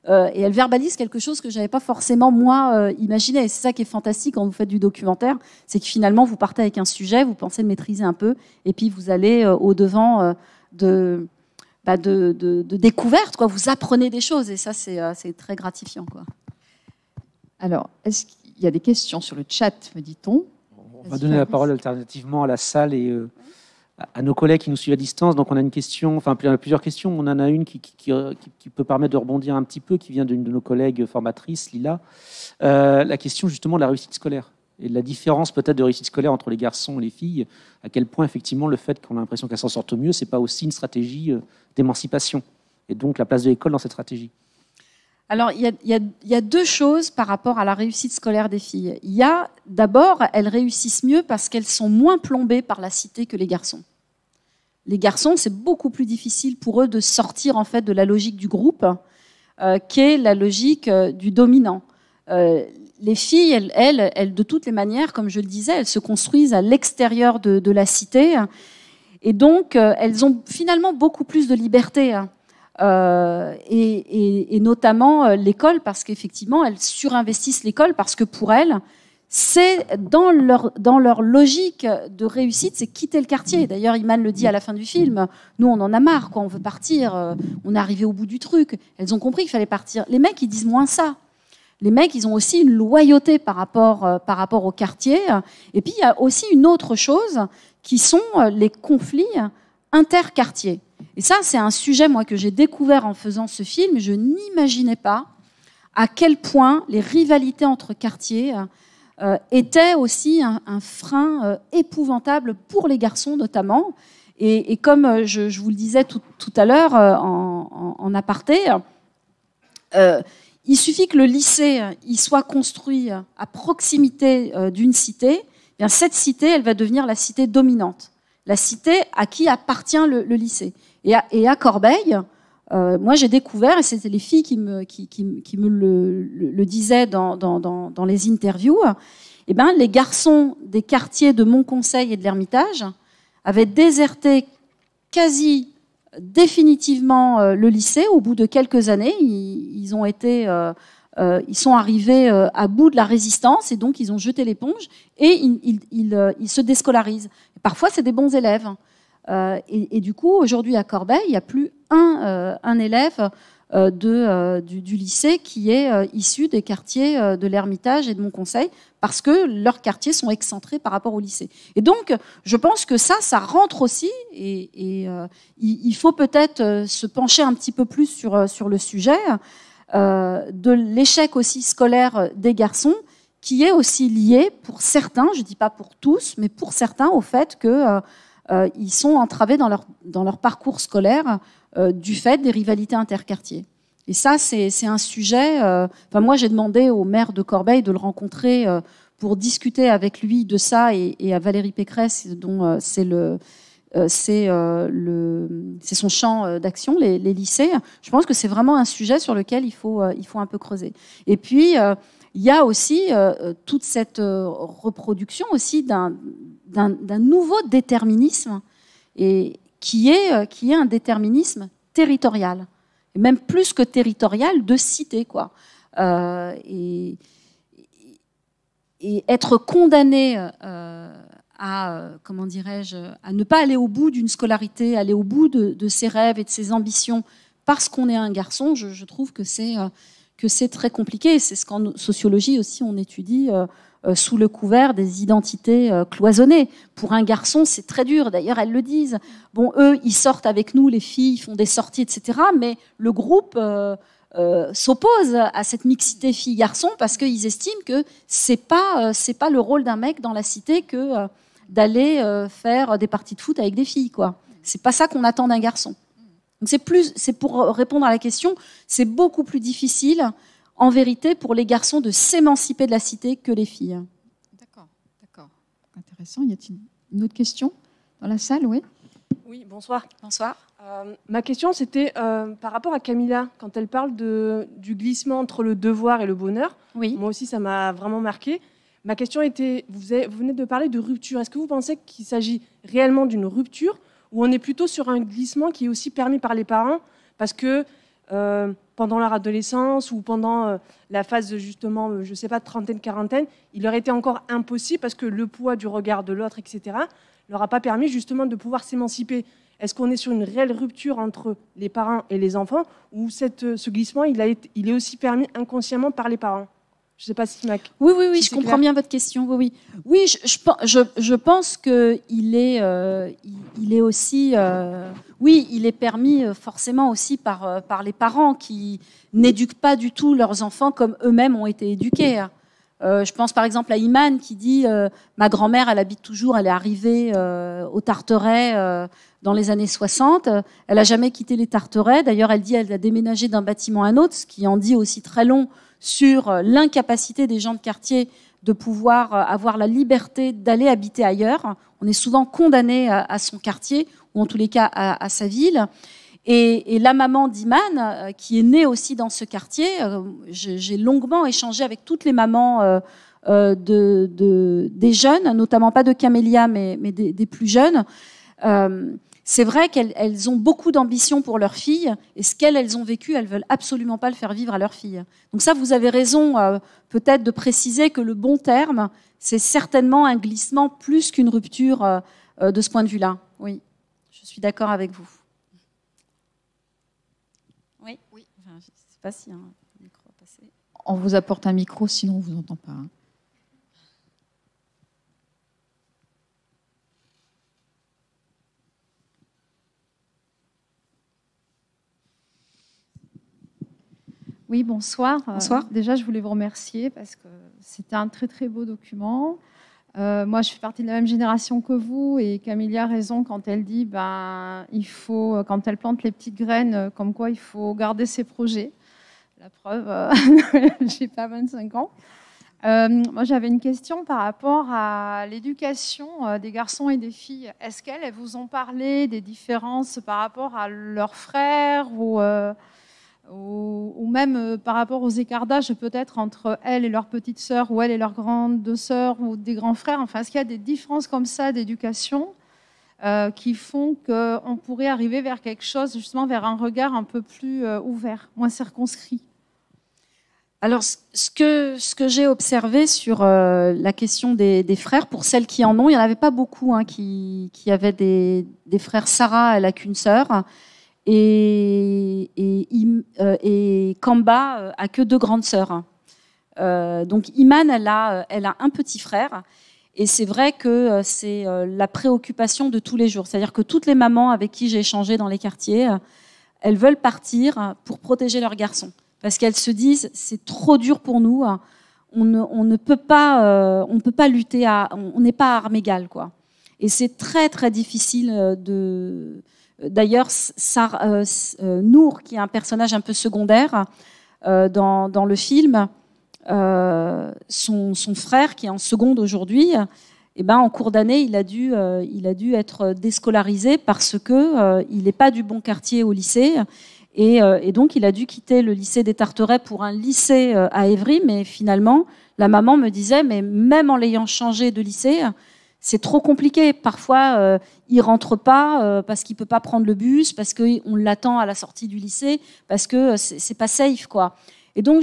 Et elle verbalise quelque chose que je n'avais pas forcément, moi, imaginé. Et c'est ça qui est fantastique quand vous faites du documentaire, c'est que finalement, vous partez avec un sujet, vous pensez le maîtriser un peu, et puis vous allez au-devant de découvertes, quoi. Vous apprenez des choses, et ça, c'est très gratifiant, quoi. Alors, est-ce qu'il y a des questions sur le chat, me dit-on ? On va donner la parole alternativement à la salle et à nos collègues qui nous suivent à distance. Donc, on a une question, enfin plusieurs questions. On en a une qui peut permettre de rebondir un petit peu, qui vient d'une de nos collègues formatrices, Lila. La question justement de la réussite scolaire. et la différence peut-être de réussite scolaire entre les garçons et les filles, à quel point effectivement le fait qu'on a l'impression qu'elles s'en sortent mieux, c'est pas aussi une stratégie d'émancipation, et donc la place de l'école dans cette stratégie. Alors, il y a deux choses par rapport à la réussite scolaire des filles. Il y a, d'abord, elles réussissent mieux parce qu'elles sont moins plombées par la cité que les garçons. Les garçons, c'est beaucoup plus difficile pour eux de sortir en fait de la logique du groupe, qu'est la logique du dominant. Les filles, elles, de toutes les manières, comme je le disais, elles se construisent à l'extérieur de la cité, et donc elles ont finalement beaucoup plus de liberté. Et notamment l'école, parce qu'effectivement, elles surinvestissent l'école, parce que pour elles, c'est dans leur logique de réussite, c'est quitter le quartier. D'ailleurs, Iman le dit à la fin du film, nous, on en a marre, quoi, on veut partir, on est arrivé au bout du truc. Elles ont compris qu'il fallait partir. Les mecs, ils disent moins ça. Les mecs, ils ont aussi une loyauté par rapport au quartier. Et puis, il y a aussi une autre chose, qui sont les conflits interquartiers. Et ça, c'est un sujet, moi, que j'ai découvert en faisant ce film. Je n'imaginais pas à quel point les rivalités entre quartiers étaient aussi un frein épouvantable pour les garçons, notamment. Et comme je vous le disais tout à l'heure en aparté, il suffit que le lycée il soit construit à proximité d'une cité. Eh bien, cette cité, elle va devenir la cité dominante, la cité à qui appartient le lycée. Et à Corbeil, moi j'ai découvert, et c'était les filles qui me le disaient dans les interviews, eh ben, les garçons des quartiers de Montconseil et de l'Ermitage avaient déserté quasi définitivement le lycée. Au bout de quelques années, ils sont arrivés à bout de la résistance, et donc ils ont jeté l'éponge et ils se déscolarisent. Et parfois, c'est des bons élèves. Et du coup, aujourd'hui à Corbeil, il n'y a plus un élève du lycée qui est issu des quartiers de l'Ermitage et de Montconseil, parce que leurs quartiers sont excentrés par rapport au lycée. Et donc, je pense que ça rentre aussi, et il faut peut-être se pencher un petit peu plus sur le sujet de l'échec aussi scolaire des garçons, qui est aussi lié pour certains, je ne dis pas pour tous, mais pour certains, au fait que ils sont entravés dans leur parcours scolaire du fait des rivalités interquartiers. Et ça, c'est un sujet... moi, j'ai demandé au maire de Corbeil de le rencontrer pour discuter avec lui de ça, et à Valérie Pécresse, dont c'est son champ d'action, les lycées. Je pense que c'est vraiment un sujet sur lequel il faut un peu creuser. Et puis, il y a aussi toute cette reproduction aussi d'un nouveau déterminisme, et qui est un déterminisme territorial, et même plus que territorial, de cité, quoi. Et être condamné comment dirais-je, à ne pas aller au bout d'une scolarité, aller au bout de ses rêves et de ses ambitions parce qu'on est un garçon, je trouve que c'est très compliqué. C'est ce qu'en sociologie aussi on étudie sous le couvert des identités cloisonnées. Pour un garçon, c'est très dur. D'ailleurs, elles le disent. Bon, eux, ils sortent avec nous, les filles, ils font des sorties, etc. Mais le groupe s'oppose à cette mixité filles-garçons parce qu'ils estiment que c'est pas le rôle d'un mec dans la cité que d'aller faire des parties de foot avec des filles, quoi. C'est pas ça qu'on attend d'un garçon. Donc c'est pour répondre à la question, c'est beaucoup plus difficile, en vérité, pour les garçons de s'émanciper de la cité que les filles. D'accord. Intéressant. Y a-t-il une autre question dans la salle? Oui. Oui, bonsoir. Bonsoir. Ma question, c'était par rapport à Camilla, quand elle parle du glissement entre le devoir et le bonheur. Oui. Moi aussi, ça m'a vraiment marqué. Ma question était, vous venez de parler de rupture. Est-ce que vous pensez qu'il s'agit réellement d'une rupture, ou on est plutôt sur un glissement qui est aussi permis par les parents, parce que pendant leur adolescence ou pendant la phase justement, je ne sais pas, de trentaine, quarantaine, il leur était encore impossible parce que le poids du regard de l'autre, etc., leur a pas permis justement de pouvoir s'émanciper. Est-ce qu'on est sur une réelle rupture entre les parents et les enfants, ou ce glissement, il est aussi permis inconsciemment par les parents? Je ne sais pas si Oui, je comprends bien votre question. Oui, je pense qu'il est aussi... oui, il est permis forcément aussi par les parents qui n'éduquent pas du tout leurs enfants comme eux-mêmes ont été éduqués. Je pense par exemple à Iman qui dit ma grand-mère, elle habite toujours, elle est arrivée au Tarteret dans les années 60. Elle n'a jamais quitté les Tarterets. D'ailleurs, elle dit elle a déménagé d'un bâtiment à un autre, ce qui en dit aussi très long sur l'incapacité des gens de quartier de pouvoir avoir la liberté d'aller habiter ailleurs. On est souvent condamné à son quartier, ou en tous les cas à sa ville. Et la maman d'Iman, qui est née aussi dans ce quartier, j'ai longuement échangé avec toutes les mamans des jeunes, notamment pas de Camélia, mais des plus jeunes. C'est vrai qu'elles ont beaucoup d'ambition pour leurs filles, et ce qu'elles ont vécu, elles veulent absolument pas le faire vivre à leurs filles. Donc ça, vous avez raison peut-être de préciser que le bon terme, c'est certainement un glissement plus qu'une rupture de ce point de vue-là. Oui, je suis d'accord avec vous. Oui. Enfin, je ne sais pas si un micro a passé. On vous apporte un micro, sinon on ne vous entend pas. Oui, bonsoir. Bonsoir. Déjà, je voulais vous remercier parce que c'était un très très beau document. Moi, je fais partie de la même génération que vous et Camélia a raison quand elle dit il faut, quand elle plante les petites graines, comme quoi il faut garder ses projets. La preuve, j'ai pas 25 ans. Moi, j'avais une question par rapport à l'éducation des garçons et des filles. Est-ce qu'elles vous ont parlé des différences par rapport à leurs frères ou même par rapport aux écarts d'âge peut-être entre elles et leurs petites sœurs ou elles et leurs grandes sœurs ou des grands frères. Enfin, est-ce qu'il y a des différences comme ça d'éducation qui font qu'on pourrait arriver vers quelque chose, justement vers un regard un peu plus ouvert, moins circonscrit? Alors, ce que j'ai observé sur la question des frères, pour celles qui en ont, il n'y en avait pas beaucoup qui avaient des frères. Sarah, elle n'a qu'une sœur. Et Kamba a que 2 grandes sœurs. Donc Iman, elle a un petit frère. Et c'est vrai que c'est la préoccupation de tous les jours. C'est-à-dire que toutes les mamans avec qui j'ai échangé dans les quartiers, elles veulent partir pour protéger leurs garçons. Parce qu'elles se disent, c'est trop dur pour nous. On ne peut pas lutter, on n'est pas à armes égales, quoi. Et c'est très, très difficile de... D'ailleurs, Nour, qui est un personnage un peu secondaire dans le film, son frère, qui est en seconde aujourd'hui, en cours d'année, il a dû être déscolarisé parce qu'il n'est pas du bon quartier au lycée. Et donc, il a dû quitter le lycée des Tarterets pour un lycée à Évry. Mais finalement, la maman me disait, mais même en l'ayant changé de lycée, c'est trop compliqué. Parfois, il rentre pas parce qu'il peut pas prendre le bus, parce qu'on l'attend à la sortie du lycée, parce que c'est pas safe, quoi. Et donc,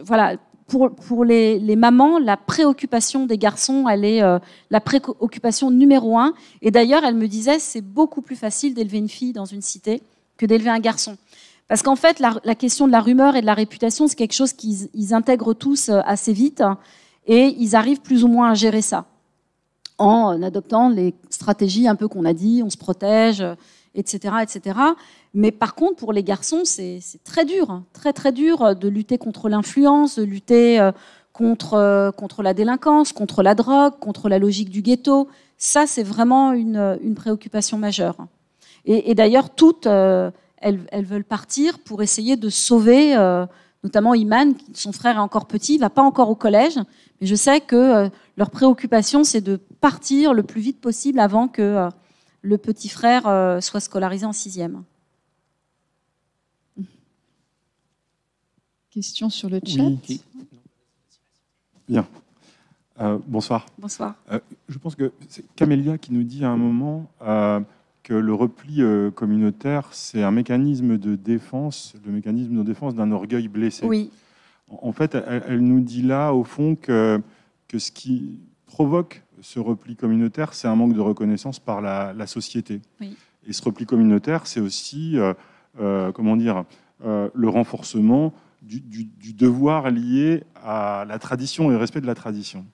voilà, pour les mamans, la préoccupation des garçons, elle est la préoccupation numéro 1. Et d'ailleurs, elle me disait, c'est beaucoup plus facile d'élever une fille dans une cité que d'élever un garçon. Parce qu'en fait, la question de la rumeur et de la réputation, c'est quelque chose qu'ils intègrent tous assez vite, et ils arrivent plus ou moins à gérer ça, en adoptant les stratégies un peu qu'on a dit, on se protège, etc., etc. Mais par contre, pour les garçons, c'est très dur, très très dur de lutter contre l'influence, de lutter contre la délinquance, contre la drogue, contre la logique du ghetto. Ça, c'est vraiment une préoccupation majeure. Et d'ailleurs, toutes, elles veulent partir pour essayer de sauver, notamment Iman, son frère est encore petit, il ne va pas encore au collège, mais je sais que leur préoccupation, c'est de partir le plus vite possible avant que le petit frère soit scolarisé en 6e. Question sur le chat. Oui. Bien. Bonsoir. Bonsoir. Je pense que c'est Camélia qui nous dit à un moment que le repli communautaire, c'est un mécanisme de défense, le mécanisme de défense d'un orgueil blessé. Oui. En fait, elle nous dit là, au fond, que ce qui provoque ce repli communautaire, c'est un manque de reconnaissance par la société. Oui. Et ce repli communautaire, c'est aussi, le renforcement du devoir lié à la tradition et le respect de la tradition.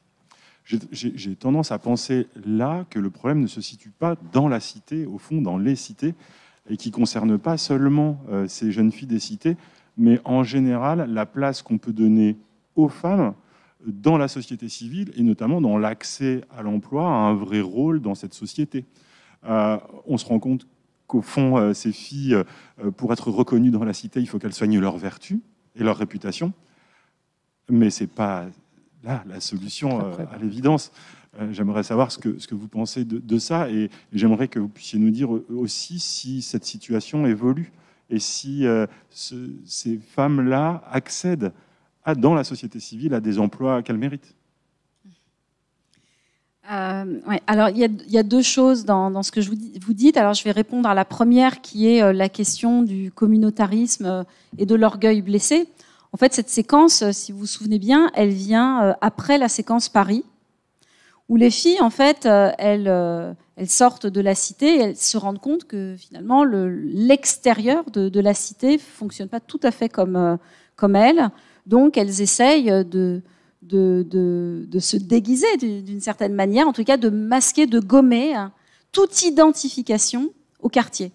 J'ai tendance à penser là que le problème ne se situe pas dans la cité, au fond, dans les cités, et qui ne concerne pas seulement ces jeunes filles des cités, mais en général la place qu'on peut donner aux femmes dans la société civile et notamment dans l'accès à l'emploi, à un vrai rôle dans cette société. On se rend compte qu'au fond, ces filles, pour être reconnues dans la cité, il faut qu'elles soignent leur vertu et leur réputation. Mais ce n'est pas là la solution à l'évidence. J'aimerais savoir ce que vous pensez de ça et j'aimerais que vous puissiez nous dire aussi si cette situation évolue et si ces femmes-là accèdent dans la société civile à des emplois qu'elles méritent. Ouais. Alors, il y a deux choses dans ce que vous dites. Alors, je vais répondre à la première, qui est la question du communautarisme et de l'orgueil blessé. En fait, cette séquence, si vous vous souvenez bien, elle vient après la séquence Paris, où les filles, en fait, elles sortent de la cité et elles se rendent compte que finalement, l'extérieur de la cité ne fonctionne pas tout à fait comme elles. Donc, elles essayent de se déguiser d'une certaine manière, en tout cas de masquer, de gommer toute identification au quartier.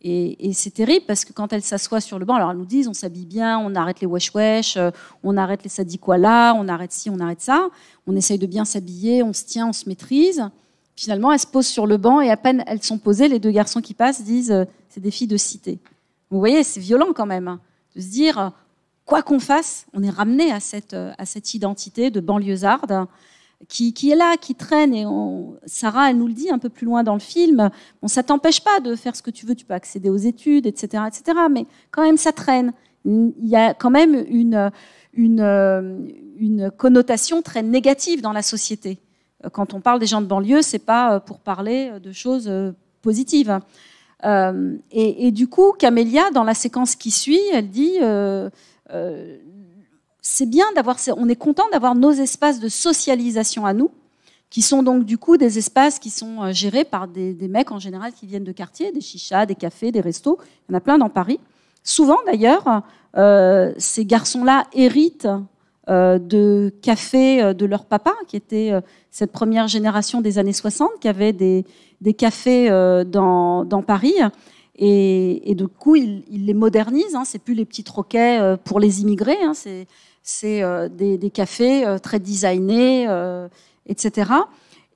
Et c'est terrible parce que quand elles s'assoient sur le banc, alors elles nous disent on s'habille bien, on arrête les wesh-wesh, on arrête les sadiquala, on arrête ci, on arrête ça, on essaye de bien s'habiller, on se tient, on se maîtrise. Finalement, elles se posent sur le banc et à peine elles sont posées, les deux garçons qui passent disent c'est des filles de cité. Vous voyez, c'est violent quand même de se dire quoi qu'on fasse, on est ramené à cette identité de banlieusarde qui est là, qui traîne. Et Sarah, elle nous le dit un peu plus loin dans le film, bon, ça t'empêche pas de faire ce que tu veux, tu peux accéder aux études, etc., etc., mais quand même, ça traîne. Il y a quand même une connotation très négative dans la société. Quand on parle des gens de banlieue, c'est pas pour parler de choses positives. Et du coup, Camélia, dans la séquence qui suit, elle dit c'est bien on est content d'avoir nos espaces de socialisation à nous, qui sont donc du coup des espaces qui sont gérés par des mecs en général qui viennent de quartier, des chichas, des cafés, des restos. Il y en a plein dans Paris. Souvent d'ailleurs, ces garçons-là héritent de cafés de leur papa, qui était cette première génération des années 60, qui avait des cafés dans Paris. Et du coup, il les modernise. C'est plus les petits troquets pour les immigrés. C'est des cafés très designés, etc.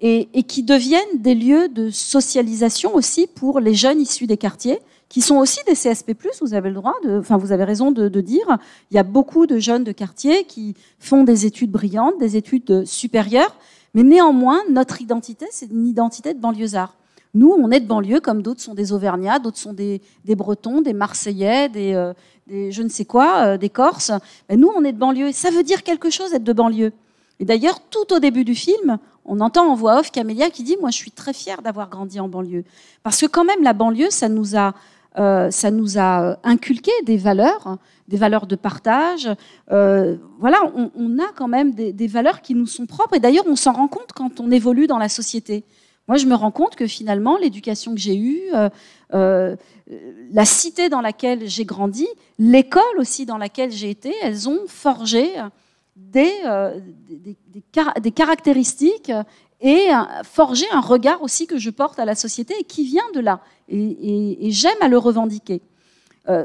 Et qui deviennent des lieux de socialisation aussi pour les jeunes issus des quartiers, qui sont aussi des CSP+. Vous avez le droit vous avez raison de dire. Il y a beaucoup de jeunes de quartier qui font des études brillantes, des études supérieures, mais néanmoins, notre identité, c'est une identité de banlieusard. Nous, on est de banlieue, comme d'autres sont des Auvergnats, d'autres sont des Bretons, des Marseillais, des je ne sais quoi, des Corses. Ben, nous, on est de banlieue. Et ça veut dire quelque chose d'être de banlieue. Et d'ailleurs, tout au début du film, on entend en voix off Camélia qui dit « Moi, je suis très fière d'avoir grandi en banlieue. » Parce que quand même, la banlieue, ça nous a inculqué des valeurs de partage. Voilà, on a quand même des valeurs qui nous sont propres. Et d'ailleurs, on s'en rend compte quand on évolue dans la société. Moi, je me rends compte que finalement, l'éducation que j'ai eue, la cité dans laquelle j'ai grandi, l'école aussi dans laquelle j'ai été, elles ont forgé des caractéristiques et forgé un regard aussi que je porte à la société et qui vient de là. Et j'aime à le revendiquer.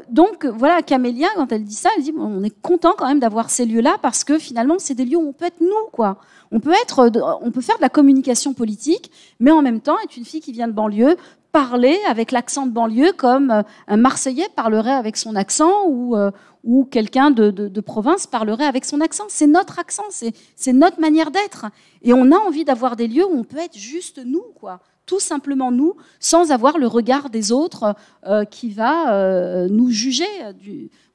Donc voilà, Camélia, quand elle dit ça, elle dit on est content quand même d'avoir ces lieux-là parce que finalement, c'est des lieux où on peut être nous, quoi. On peut faire de la communication politique, mais en même temps être une fille qui vient de banlieue, parler avec l'accent de banlieue comme un Marseillais parlerait avec son accent ou quelqu'un de province parlerait avec son accent. C'est notre accent, c'est notre manière d'être. Et on a envie d'avoir des lieux où on peut être juste nous, quoi. Tout simplement nous, sans avoir le regard des autres qui va nous juger.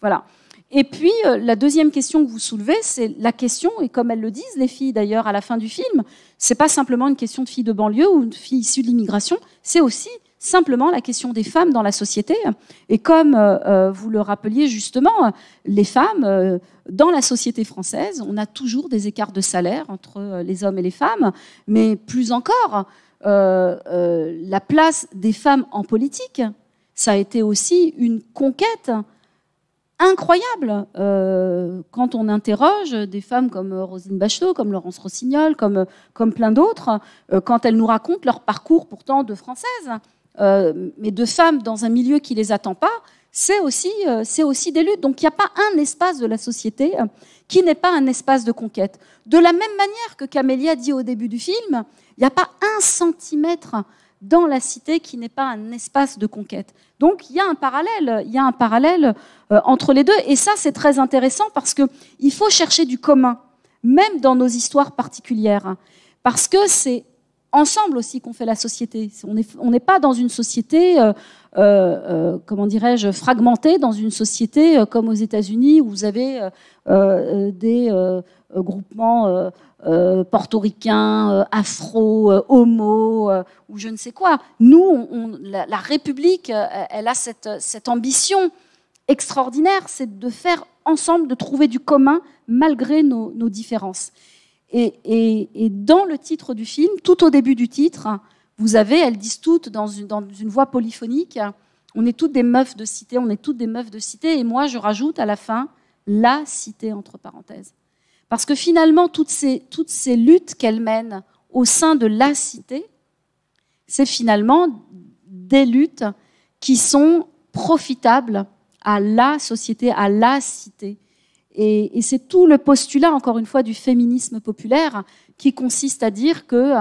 Voilà. Et puis, la deuxième question que vous soulevez, c'est la question, et comme elles le disent, les filles d'ailleurs, à la fin du film, c'est pas simplement une question de filles de banlieue ou de filles issues de l'immigration, c'est aussi simplement la question des femmes dans la société. Et comme vous le rappeliez justement, les femmes, dans la société française, on a toujours des écarts de salaire entre les hommes et les femmes, mais plus encore, la place des femmes en politique, ça a été aussi une conquête incroyable. Quand on interroge des femmes comme Roselyne Bachelot, comme Laurence Rossignol, comme plein d'autres, quand elles nous racontent leur parcours pourtant de Françaises, mais de femmes dans un milieu qui les attend pas, c'est aussi des luttes. Donc il n'y a pas un espace de la société qui n'est pas un espace de conquête. De la même manière que Camélia dit au début du film, il n'y a pas 1 centimètre dans la cité qui n'est pas un espace de conquête. Donc il y a un parallèle entre les deux. Et ça, c'est très intéressant parce qu'il faut chercher du commun, même dans nos histoires particulières. Parce que c'est ensemble aussi qu'on fait la société. On n'est pas dans une société, comment dirais-je, fragmentée, dans une société comme aux États-Unis où vous avez des groupements portoricains, afro, homo, ou je ne sais quoi. Nous, la République, elle a cette ambition extraordinaire, c'est de faire ensemble, de trouver du commun malgré nos différences. Et dans le titre du film, tout au début du titre, vous avez, elles disent toutes dans une voix polyphonique, on est toutes des meufs de cité, on est toutes des meufs de cité, et moi je rajoute à la fin, la cité entre parenthèses. Parce que finalement, toutes ces luttes qu'elles mènent au sein de la cité, c'est finalement des luttes qui sont profitables à la société, à la cité. Et c'est tout le postulat, encore une fois, du féminisme populaire qui consiste à dire que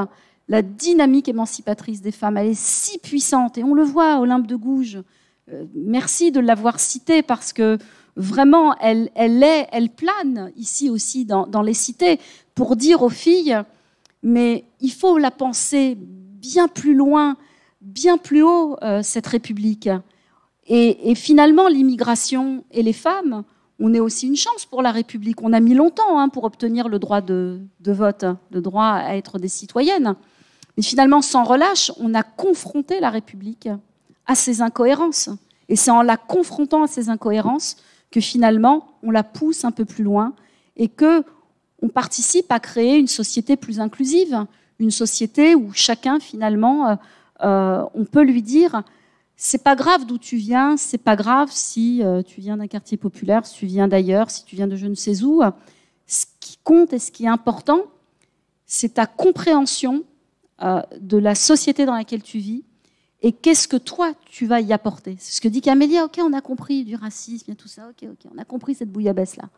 la dynamique émancipatrice des femmes, elle est si puissante. Et on le voit, Olympe de Gouges, merci de l'avoir citée parce que vraiment, elle plane ici aussi dans les cités pour dire aux filles, mais il faut la penser bien plus loin, bien plus haut, cette République. Et finalement, l'immigration et les femmes, on est aussi une chance pour la République. On a mis longtemps pour obtenir le droit de vote, le droit à être des citoyennes. Mais finalement, sans relâche, on a confronté la République à ses incohérences. Et c'est en la confrontant à ces incohérences que finalement, on la pousse un peu plus loin et qu'on participe à créer une société plus inclusive, une société où chacun, finalement, on peut lui dire « c'est pas grave d'où tu viens, c'est pas grave si tu viens d'un quartier populaire, si tu viens d'ailleurs, si tu viens de je ne sais où. Ce qui compte et ce qui est important, c'est ta compréhension de la société dans laquelle tu vis et qu'est-ce que toi, tu vas y apporter. » C'est ce que dit Camélia. Ok, on a compris du racisme et tout ça. Ok, on a compris cette bouillabaisse-là.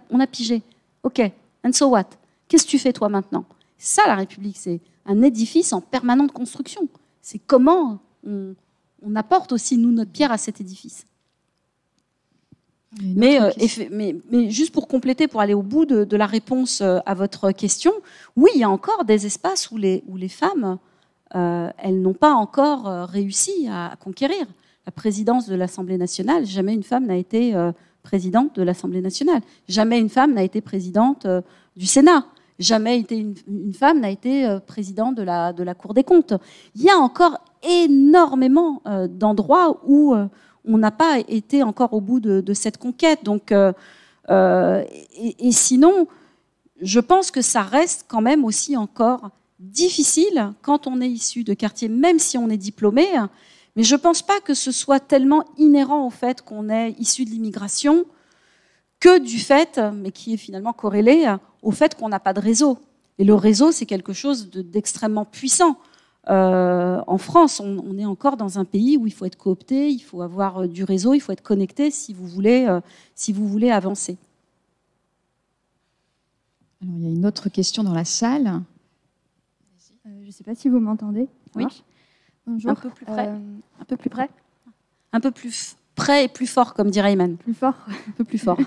On a pigé. Ok, and so what? Qu'est-ce que tu fais toi maintenant? Ça, la République, c'est un édifice en permanente construction. C'est comment on apporte aussi, nous, notre pierre à cet édifice. Mais juste pour compléter, pour aller au bout de la réponse à votre question, oui, il y a encore des espaces où les femmes, elles n'ont pas encore réussi à conquérir. La présidence de l'Assemblée nationale, jamais une femme n'a été présidente de l'Assemblée nationale. Jamais une femme n'a été présidente du Sénat. Jamais une femme n'a été présidente de la Cour des comptes. Il y a encore énormément d'endroits où on n'a pas été encore au bout de cette conquête. Donc, et sinon, je pense que ça reste quand même aussi encore difficile quand on est issu de quartiers, même si on est diplômé. Mais je ne pense pas que ce soit tellement inhérent au fait qu'on est issu de l'immigration que du fait, mais qui est finalement corrélé au fait qu'on n'a pas de réseau. Et le réseau, c'est quelque chose d'extrêmement puissant. En France, on est encore dans un pays où il faut être coopté, il faut avoir du réseau, il faut être connecté si vous voulez avancer. Alors, il y a une autre question dans la salle. Je ne sais pas si vous m'entendez. Oui. Bonjour. Un peu plus près. Un peu plus près. Un peu plus près et plus fort, comme dirait Iman. Plus fort. Un peu plus fort.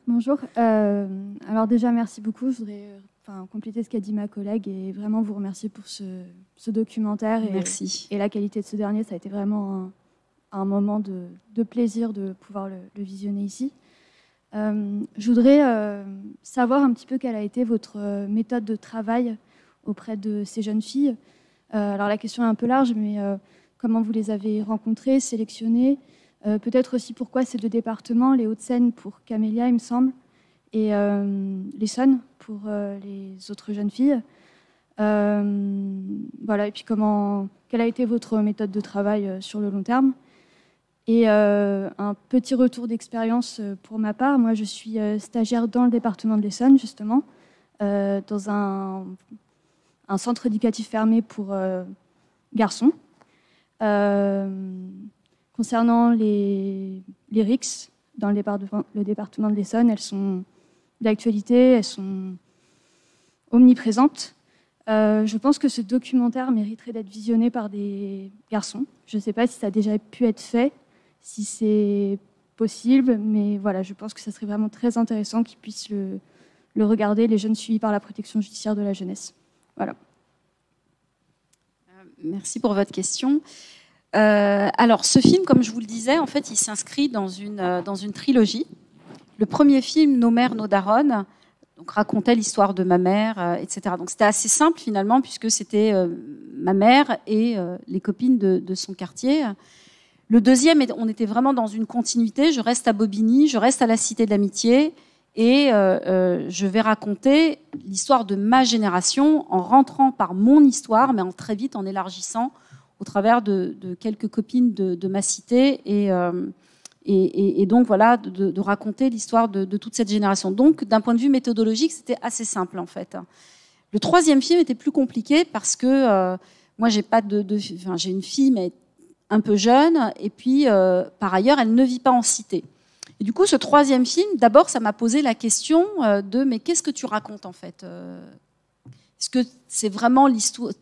Bonjour. Alors déjà, merci beaucoup. Je voudrais compléter ce qu'a dit ma collègue et vraiment vous remercier pour ce documentaire. Merci. Et la qualité de ce dernier, ça a été vraiment un moment de plaisir de pouvoir le visionner ici. Je voudrais savoir un petit peu quelle a été votre méthode de travail auprès de ces jeunes filles. Alors la question est un peu large, mais comment vous les avez rencontrées, sélectionnées, peut-être aussi pourquoi ces deux départements, les Hauts-de-Seine pour Camélia, il me semble, et l'Essonne pour les autres jeunes filles. Voilà, et puis quelle a été votre méthode de travail sur le long terme. Et un petit retour d'expérience pour ma part. Moi, je suis stagiaire dans le département de l'Essonne, justement, dans un centre éducatif fermé pour garçons. Concernant les rixes dans le département de l'Essonne, elles sont d'actualité, elles sont omniprésentes. Je pense que ce documentaire mériterait d'être visionné par des garçons. Je ne sais pas si ça a déjà pu être fait, si c'est possible, mais voilà, je pense que ça serait vraiment très intéressant qu'ils puissent le regarder, les jeunes suivis par la protection judiciaire de la jeunesse. Voilà. Merci pour votre question. Alors, ce film, comme je vous le disais, en fait, il s'inscrit dans une trilogie. Le premier film, Nos mères, nos daronnes, donc racontait l'histoire de ma mère, etc. Donc c'était assez simple finalement, puisque c'était ma mère et les copines de son quartier. Le deuxième, on était vraiment dans une continuité. Je reste à Bobigny, je reste à la Cité de l'Amitié, et je vais raconter l'histoire de ma génération en rentrant par mon histoire, mais très vite en élargissant au travers de quelques copines de ma cité, et donc voilà, de raconter l'histoire de toute cette génération. Donc d'un point de vue méthodologique, c'était assez simple en fait. Le troisième film était plus compliqué parce que moi j'ai une fille mais un peu jeune, et puis par ailleurs elle ne vit pas en cité. Et du coup ce troisième film, d'abord ça m'a posé la question de mais qu'est-ce que tu racontes en fait? Est-ce que c'est vraiment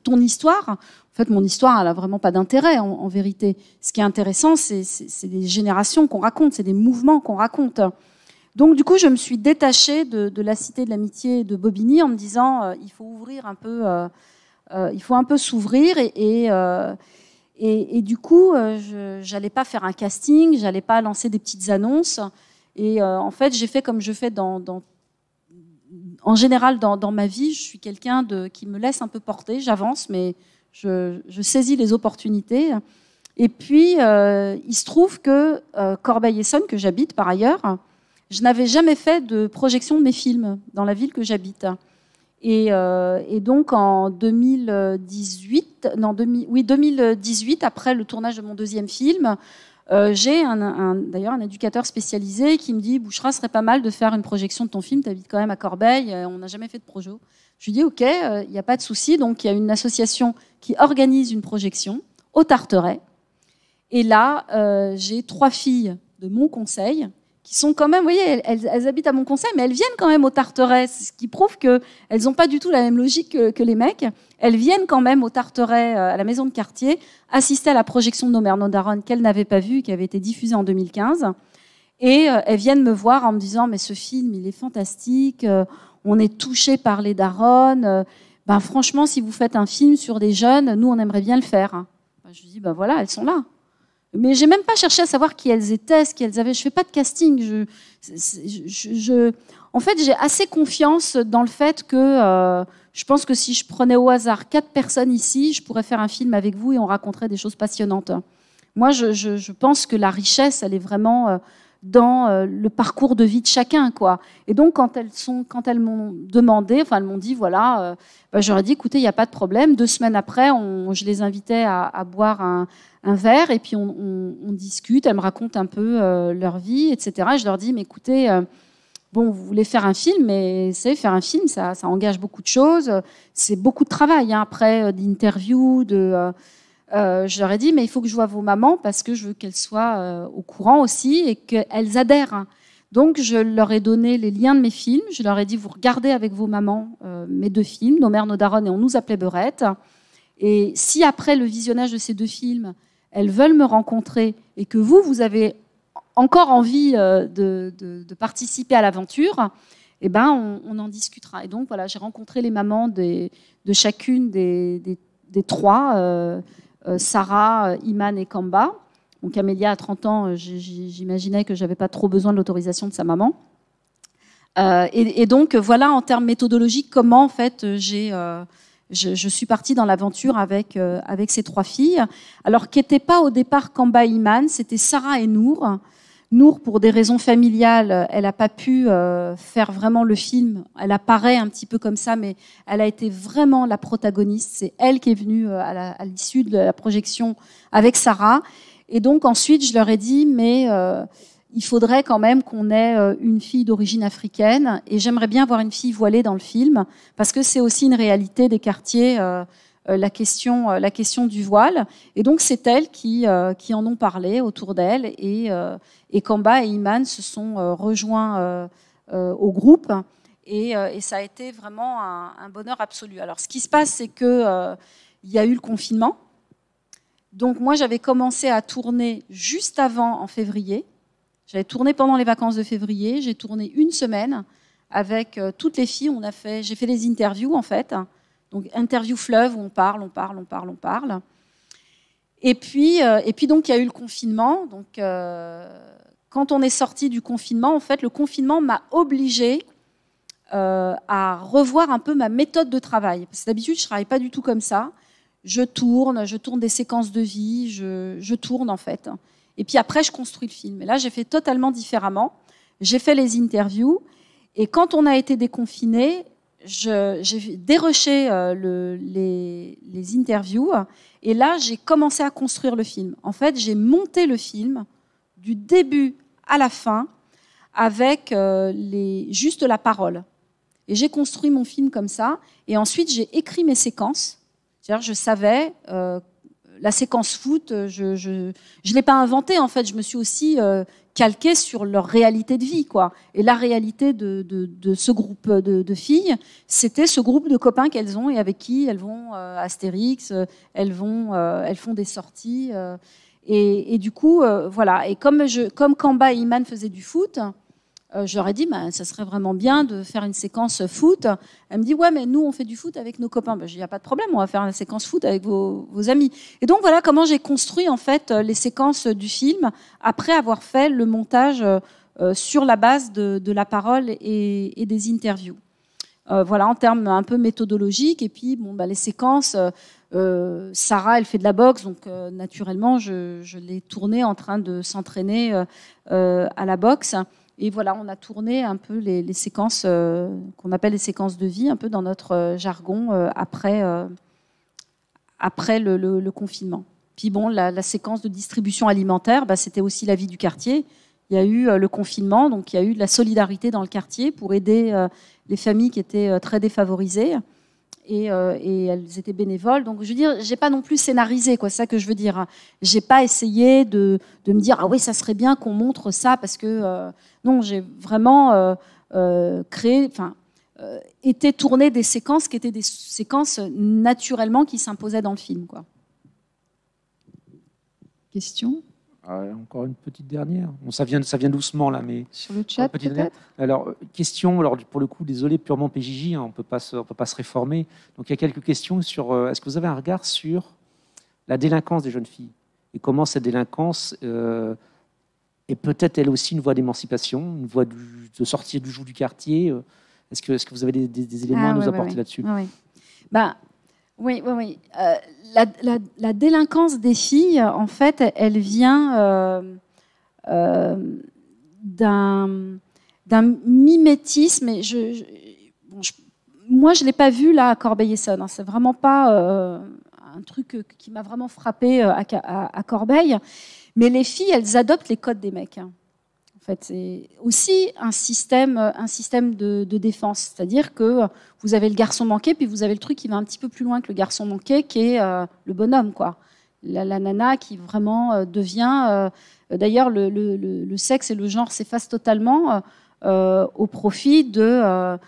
ton histoire? En fait, mon histoire, elle n'a vraiment pas d'intérêt, en vérité. Ce qui est intéressant, c'est des générations qu'on raconte, c'est des mouvements qu'on raconte. Donc, du coup, je me suis détachée de la Cité de l'Amitié de Bobigny en me disant il faut ouvrir un peu, il faut un peu s'ouvrir. Et du coup, je n'allais pas faire un casting, je n'allais pas lancer des petites annonces. Et en fait, j'ai fait comme je fais en général dans ma vie. Je suis quelqu'un qui me laisse un peu porter, j'avance, mais je saisis les opportunités. Et puis, il se trouve que Corbeil-Essonnes, que j'habite par ailleurs, je n'avais jamais fait de projection de mes films dans la ville que j'habite. Et donc, en 2018, après le tournage de mon deuxième film, j'ai d'ailleurs un éducateur spécialisé qui me dit « Bouchra, ce serait pas mal de faire une projection de ton film, tu habites quand même à Corbeil, on n'a jamais fait de projet. » Je lui dis « Ok, il n'y a pas de souci. » Donc, il y a une association qui organise une projection au Tarteret. Et là, j'ai 3 filles de mon conseil qui sont quand même, vous voyez, elles habitent à mon conseil, mais elles viennent quand même au Tarteret, ce qui prouve qu'elles n'ont pas du tout la même logique que les mecs. Elles viennent quand même au Tarteret, à la maison de quartier, assister à la projection de Nos mères, nos daronnes qu'elles n'avaient pas vue, qui avait été diffusée en 2015. Et elles viennent me voir en me disant « Mais ce film, il est fantastique, on est touchés par les daronnes. Franchement, si vous faites un film sur des jeunes, nous, on aimerait bien le faire. » Je lui dis « Voilà, elles sont là. » Mais j'ai même pas cherché à savoir qui elles étaient, ce qu'elles avaient. Je fais pas de casting. En fait, j'ai assez confiance dans le fait que je pense que si je prenais au hasard 4 personnes ici, je pourrais faire un film avec vous et on raconterait des choses passionnantes. Moi, je pense que la richesse, elle est vraiment dans le parcours de vie de chacun, quoi. Et donc, quand elles m'ont demandé, elles m'ont dit, voilà, j'aurais dit, écoutez, il n'y a pas de problème. 2 semaines après, je les invitais à boire un verre et puis on discute. Elles me racontent un peu leur vie, etc. Et je leur dis, mais écoutez, vous voulez faire un film, mais vous savez, faire un film, ça engage beaucoup de choses. C'est beaucoup de travail, hein, après d'interviews, je leur ai dit, mais il faut que je vois vos mamans parce que je veux qu'elles soient au courant aussi et qu'elles adhèrent. Donc, je leur ai donné les liens de mes films. Je leur ai dit, vous regardez avec vos mamans mes 2 films, Nos mères, nos daronnes, et On nous appelait Beurette. Et si après le visionnage de ces 2 films, elles veulent me rencontrer et que vous avez encore envie de participer à l'aventure, eh ben, on en discutera. Et donc, voilà, j'ai rencontré les mamans de chacune des 3, Sarah, Iman et Kamba. Donc, Amélia, à 30 ans, j'imaginais que je n'avais pas trop besoin de l'autorisation de sa maman. Et donc, voilà, en termes méthodologiques, comment, en fait, je suis partie dans l'aventure avec ces 3 filles. Alors, qui n'étaient pas au départ Kamba et Iman, c'était Sarah et Nour. Nour, pour des raisons familiales, elle n'a pas pu faire vraiment le film. Elle apparaît un petit peu comme ça, mais elle a été vraiment la protagoniste. C'est elle qui est venue à l'issue de la projection avec Sarah. Et donc ensuite, je leur ai dit, mais il faudrait quand même qu'on ait une fille d'origine africaine. Et j'aimerais bien avoir une fille voilée dans le film, parce que c'est aussi une réalité des quartiers la question du voile. Et donc, c'est elles qui en ont parlé autour d'elles. Et Kamba et Iman se sont rejoints au groupe. Et ça a été vraiment un bonheur absolu. Alors, ce qui se passe, c'est qu'il y a eu le confinement. Donc, moi, j'avais commencé à tourner juste avant, en février. J'avais tourné pendant les vacances de février. J'ai tourné une semaine avec toutes les filles. J'ai fait des interviews, en fait. Donc, interview fleuve où on parle. Et puis donc, il y a eu le confinement. Donc, quand on est sorti du confinement, en fait, le confinement m'a obligée à revoir un peu ma méthode de travail. Parce que d'habitude, je ne travaille pas du tout comme ça. Je tourne des séquences de vie, je tourne, en fait. Et puis après, je construis le film. Et là, j'ai fait totalement différemment. J'ai fait les interviews. Et quand on a été déconfinés, j'ai dérushé les interviews. Et là, j'ai commencé à construire le film. En fait, j'ai monté le film du début à la fin avec juste la parole. Et j'ai construit mon film comme ça. Et ensuite, j'ai écrit mes séquences. C'est-à-dire, je savais la séquence foot. Je l'ai pas inventée, en fait. Je me suis aussi calquée sur leur réalité de vie, quoi. Et la réalité de ce groupe de filles, c'était ce groupe de copains qu'elles ont et avec qui elles vont à Astérix, elles font des sorties. Et du coup, voilà. Et comme Kamba et Iman faisaient du foot, je leur ai dit, ça serait vraiment bien de faire une séquence foot. Elle me dit, ouais, mais nous, on fait du foot avec nos copains. Je dis, il n'y a pas de problème, on va faire une séquence foot avec vos amis. Et donc, voilà comment j'ai construit, en fait, les séquences du film après avoir fait le montage sur la base de la parole et des interviews. Voilà, en termes un peu méthodologiques. Et puis, les séquences, Sarah, elle fait de la boxe, donc naturellement, je l'ai tournée en train de s'entraîner à la boxe. Et voilà, on a tourné un peu les séquences qu'on appelle les séquences de vie, un peu dans notre jargon, après le confinement. Puis bon, la séquence de distribution alimentaire, c'était aussi la vie du quartier. Il y a eu le confinement, donc il y a eu de la solidarité dans le quartier pour aider les familles qui étaient très défavorisées. Et elles étaient bénévoles. Donc, je veux dire, j'ai pas non plus scénarisé, quoi. C'est ça que je veux dire. J'ai pas essayé de me dire, ah oui, ça serait bien qu'on montre ça, parce que non, j'ai vraiment été tourner des séquences qui étaient des séquences naturellement qui s'imposaient dans le film, quoi. Question ? Encore une petite dernière. Bon, ça vient doucement là, mais sur le chat peut-être. Alors question. Alors pour le coup, désolé, purement PJJ, on peut pas se réformer. Donc il y a quelques questions sur. Est-ce que vous avez un regard sur la délinquance des jeunes filles et comment cette délinquance est peut-être elle aussi une voie d'émancipation, une voie de sortir du joug du quartier. Est-ce que vous avez des éléments à nous apporter là-dessus? Oui. La délinquance des filles, en fait, elle vient d'un mimétisme. Et moi, je ne l'ai pas vu là à Corbeil-Essonnes. Hein. C'est vraiment pas un truc qui m'a vraiment frappé à Corbeil. Mais les filles, elles adoptent les codes des mecs. Hein. En fait, c'est aussi un système de défense. C'est-à-dire que vous avez le garçon manqué, puis vous avez le truc qui va un petit peu plus loin que le garçon manqué, qui est le bonhomme, quoi. La nana qui vraiment devient... D'ailleurs, le sexe et le genre s'effacent totalement au profit de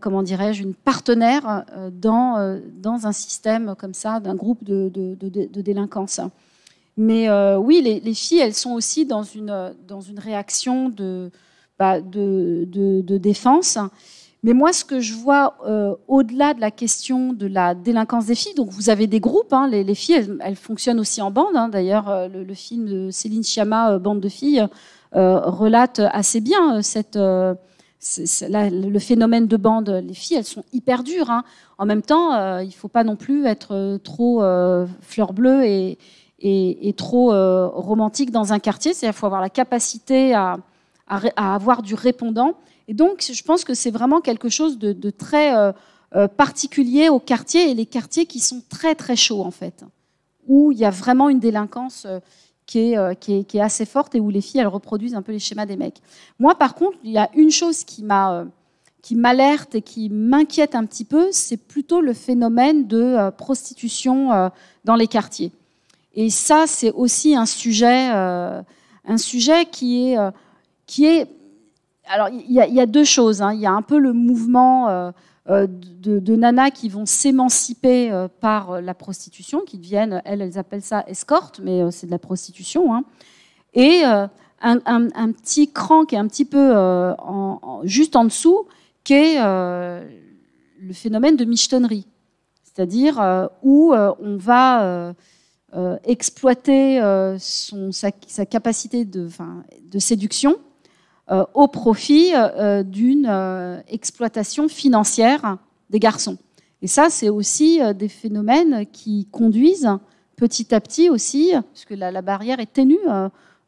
comment dirais-je, une partenaire dans un système comme ça, d'un groupe de délinquance. Mais oui, les filles, elles sont aussi dans une réaction de défense. Mais moi, ce que je vois au-delà de la question de la délinquance des filles, donc vous avez des groupes, hein, les filles, elles fonctionnent aussi en bande. Hein. D'ailleurs, le film de Céline Sciamma, Bande de filles, relate assez bien le phénomène de bande. Les filles, elles sont hyper dures. Hein. En même temps, il ne faut pas non plus être trop fleur bleue et trop romantique dans un quartier. C'est-à-dire qu'il faut avoir la capacité à avoir du répondant. Et donc, je pense que c'est vraiment quelque chose de très particulier au quartier, et les quartiers qui sont très, très chauds, en fait, où il y a vraiment une délinquance qui est assez forte et où les filles, elles reproduisent un peu les schémas des mecs. Moi, par contre, il y a une chose qui m'a m'alerte et qui m'inquiète un petit peu, c'est plutôt le phénomène de prostitution dans les quartiers. Et ça, c'est aussi un sujet qui est... Alors, il y a deux choses. Il y a un peu le mouvement de nanas qui vont s'émanciper par la prostitution, qui deviennent, elles appellent ça escorte, mais c'est de la prostitution. Et un petit cran qui est un petit peu juste en dessous, qui est le phénomène de michetonnerie. C'est-à-dire où on va exploiter sa capacité de séduction au profit d'une exploitation financière des garçons. Et ça, c'est aussi des phénomènes qui conduisent petit à petit aussi, puisque la barrière est ténue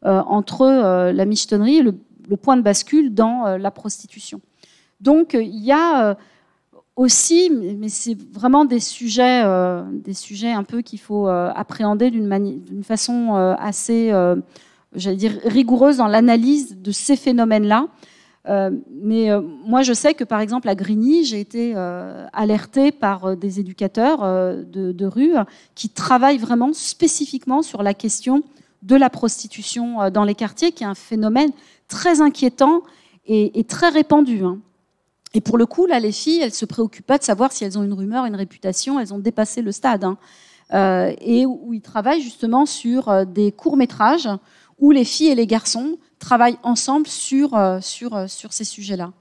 entre la michetonnerie et le point de bascule dans la prostitution. Donc, il y a aussi, mais c'est vraiment des sujets un peu qu'il faut appréhender d'une façon assez... j'allais dire, rigoureuse dans l'analyse de ces phénomènes-là. Mais moi, je sais que, par exemple, à Grigny, j'ai été alertée par des éducateurs de rue qui travaillent vraiment spécifiquement sur la question de la prostitution dans les quartiers, qui est un phénomène très inquiétant et très répandu. Et pour le coup, là, les filles, elles ne se préoccupent pas de savoir si elles ont une rumeur, une réputation, elles ont dépassé le stade. Et où ils travaillent justement sur des courts-métrages où les filles et les garçons travaillent ensemble sur ces sujets-là.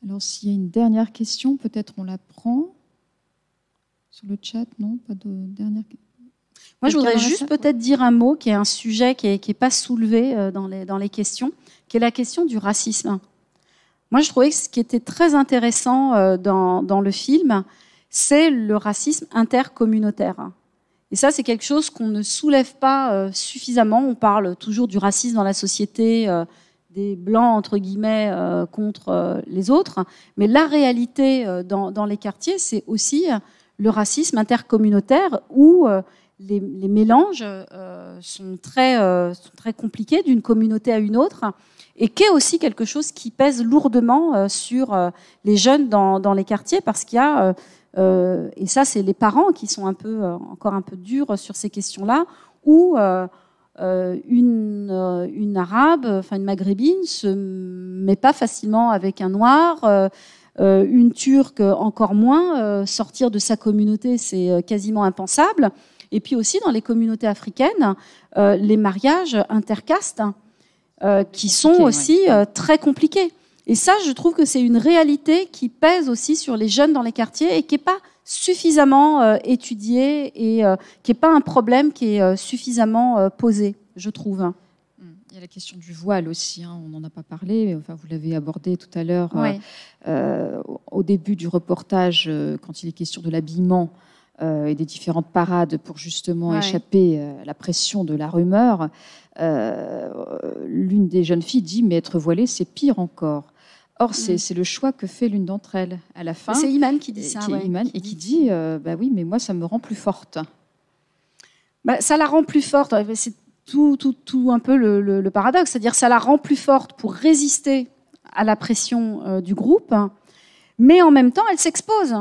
Alors, s'il y a une dernière question, peut-être on la prend sur le chat. Non, pas de dernière question. Moi, je voudrais juste peut-être dire un mot qui est un sujet qui est pas soulevé dans les questions, qui est la question du racisme. Moi, je trouvais que ce qui était très intéressant dans le film, c'est le racisme intercommunautaire. Et ça, c'est quelque chose qu'on ne soulève pas suffisamment. On parle toujours du racisme dans la société, des blancs, entre guillemets, contre les autres. Mais la réalité dans les quartiers, c'est aussi le racisme intercommunautaire où les mélanges sont très compliqués d'une communauté à une autre et qui est aussi quelque chose qui pèse lourdement sur les jeunes dans les quartiers parce qu'il y a... et ça, c'est les parents qui sont encore un peu durs sur ces questions-là, où une arabe, enfin une maghrébine, se met pas facilement avec un noir, une turque encore moins. Sortir de sa communauté, c'est quasiment impensable. Et puis aussi dans les communautés africaines, les mariages intercastes qui sont aussi très compliqués. Et ça, je trouve que c'est une réalité qui pèse aussi sur les jeunes dans les quartiers et qui n'est pas suffisamment étudiée et qui n'est pas un problème qui est suffisamment posé, je trouve. Il y a la question du voile aussi, on n'en a pas parlé, enfin, vous l'avez abordé tout à l'heure au début du reportage, quand il est question de l'habillement et des différentes parades pour justement échapper à la pression de la rumeur. L'une des jeunes filles dit « mais être voilée, c'est pire encore ». Or, c'est le choix que fait l'une d'entre elles à la fin. C'est Iman qui dit ça. Et qui dit bah oui, mais moi, ça me rend plus forte. Ça la rend plus forte. C'est tout un peu le paradoxe. C'est-à-dire ça la rend plus forte pour résister à la pression du groupe, mais en même temps, elle s'expose.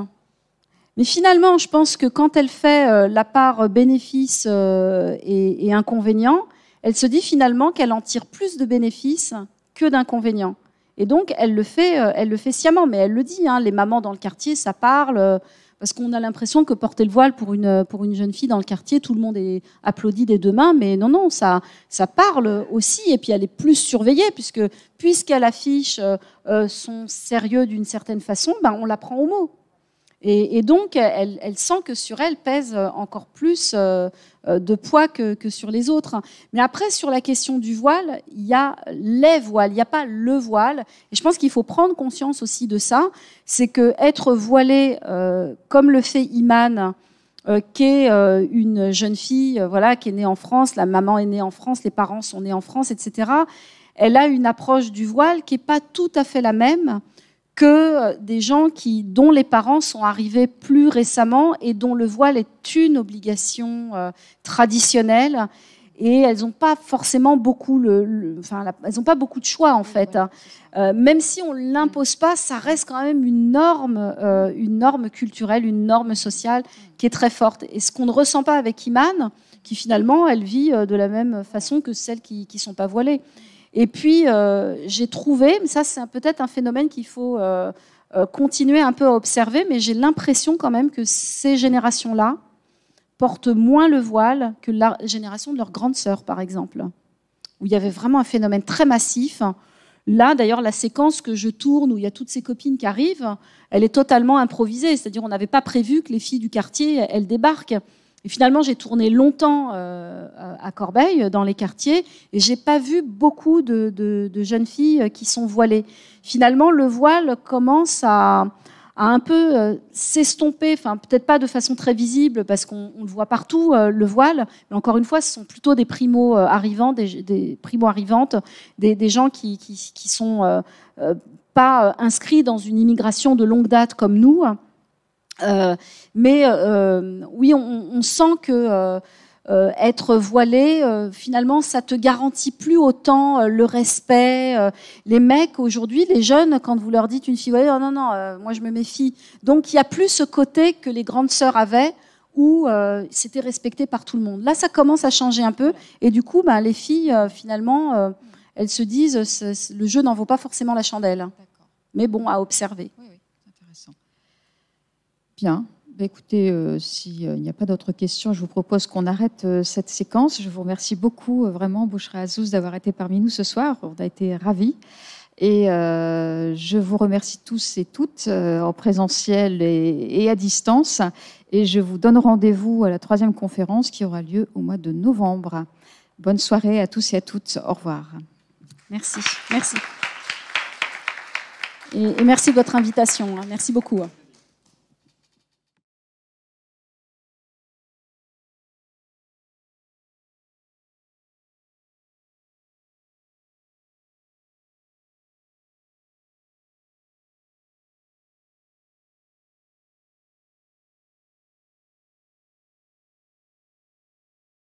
Mais finalement, je pense que quand elle fait la part bénéfices et inconvénients, elle se dit finalement qu'elle en tire plus de bénéfices que d'inconvénients. Et donc, elle le fait sciemment, mais elle le dit, les mamans dans le quartier, ça parle, parce qu'on a l'impression que porter le voile pour une jeune fille dans le quartier, tout le monde est applaudi des deux mains, mais non, ça parle aussi, et puis elle est plus surveillée, puisqu'elle affiche son sérieux d'une certaine façon, on la prend au mot. Et donc, elle sent que sur elle pèse encore plus de poids que sur les autres. Mais après, sur la question du voile, il y a les voiles, il n'y a pas le voile. Et je pense qu'il faut prendre conscience aussi de ça. C'est qu'être voilée, comme le fait Iman, qui est une jeune fille qui est née en France, la maman est née en France, les parents sont nés en France, etc. Elle a une approche du voile qui n'est pas tout à fait la même que des gens dont les parents sont arrivés plus récemment et dont le voile est une obligation traditionnelle et elles n'ont pas forcément beaucoup elles n'ont pas beaucoup de choix en fait. Même si on l'impose pas, ça reste quand même une norme culturelle, une norme sociale qui est très forte. Et ce qu'on ne ressent pas avec Iman, qui finalement elle vit de la même façon que celles qui sont pas voilées. Et puis j'ai trouvé, mais ça c'est peut-être un phénomène qu'il faut continuer un peu à observer, mais j'ai l'impression quand même que ces générations-là portent moins le voile que la génération de leurs grandes sœurs, par exemple, où il y avait vraiment un phénomène très massif. Là, d'ailleurs, la séquence que je tourne, où il y a toutes ces copines qui arrivent, elle est totalement improvisée. C'est-à-dire, on n'avait pas prévu que les filles du quartier, elles débarquent. Et finalement, j'ai tourné longtemps à Corbeil, dans les quartiers, et j'ai pas vu beaucoup de jeunes filles qui sont voilées. Finalement, le voile commence à un peu s'estomper, enfin peut-être pas de façon très visible parce qu'on le voit partout, le voile, mais encore une fois, ce sont plutôt des primo-arrivants, des primo-arrivantes, des gens qui sont pas inscrits dans une immigration de longue date comme nous. Mais oui, on sent que être voilé, finalement, ça te garantit plus autant le respect. Les mecs, aujourd'hui, les jeunes, quand vous leur dites une fille voilée, oh, non, moi je me méfie. Donc il n'y a plus ce côté que les grandes sœurs avaient, où c'était respecté par tout le monde. Là, ça commence à changer un peu. Et du coup, les filles, finalement, elles se disent, le jeu n'en vaut pas forcément la chandelle. Mais bon, à observer. Oui, c'est intéressant. Bien. Écoutez, s'il n'y a pas d'autres questions, je vous propose qu'on arrête cette séquence. Je vous remercie beaucoup, vraiment, Bouchra Azzouz, d'avoir été parmi nous ce soir. On a été ravis. Et je vous remercie tous et toutes, en présentiel et à distance. Et je vous donne rendez-vous à la 3e conférence qui aura lieu au mois de novembre. Bonne soirée à tous et à toutes. Au revoir. Merci. Merci. Et merci de votre invitation. Merci beaucoup.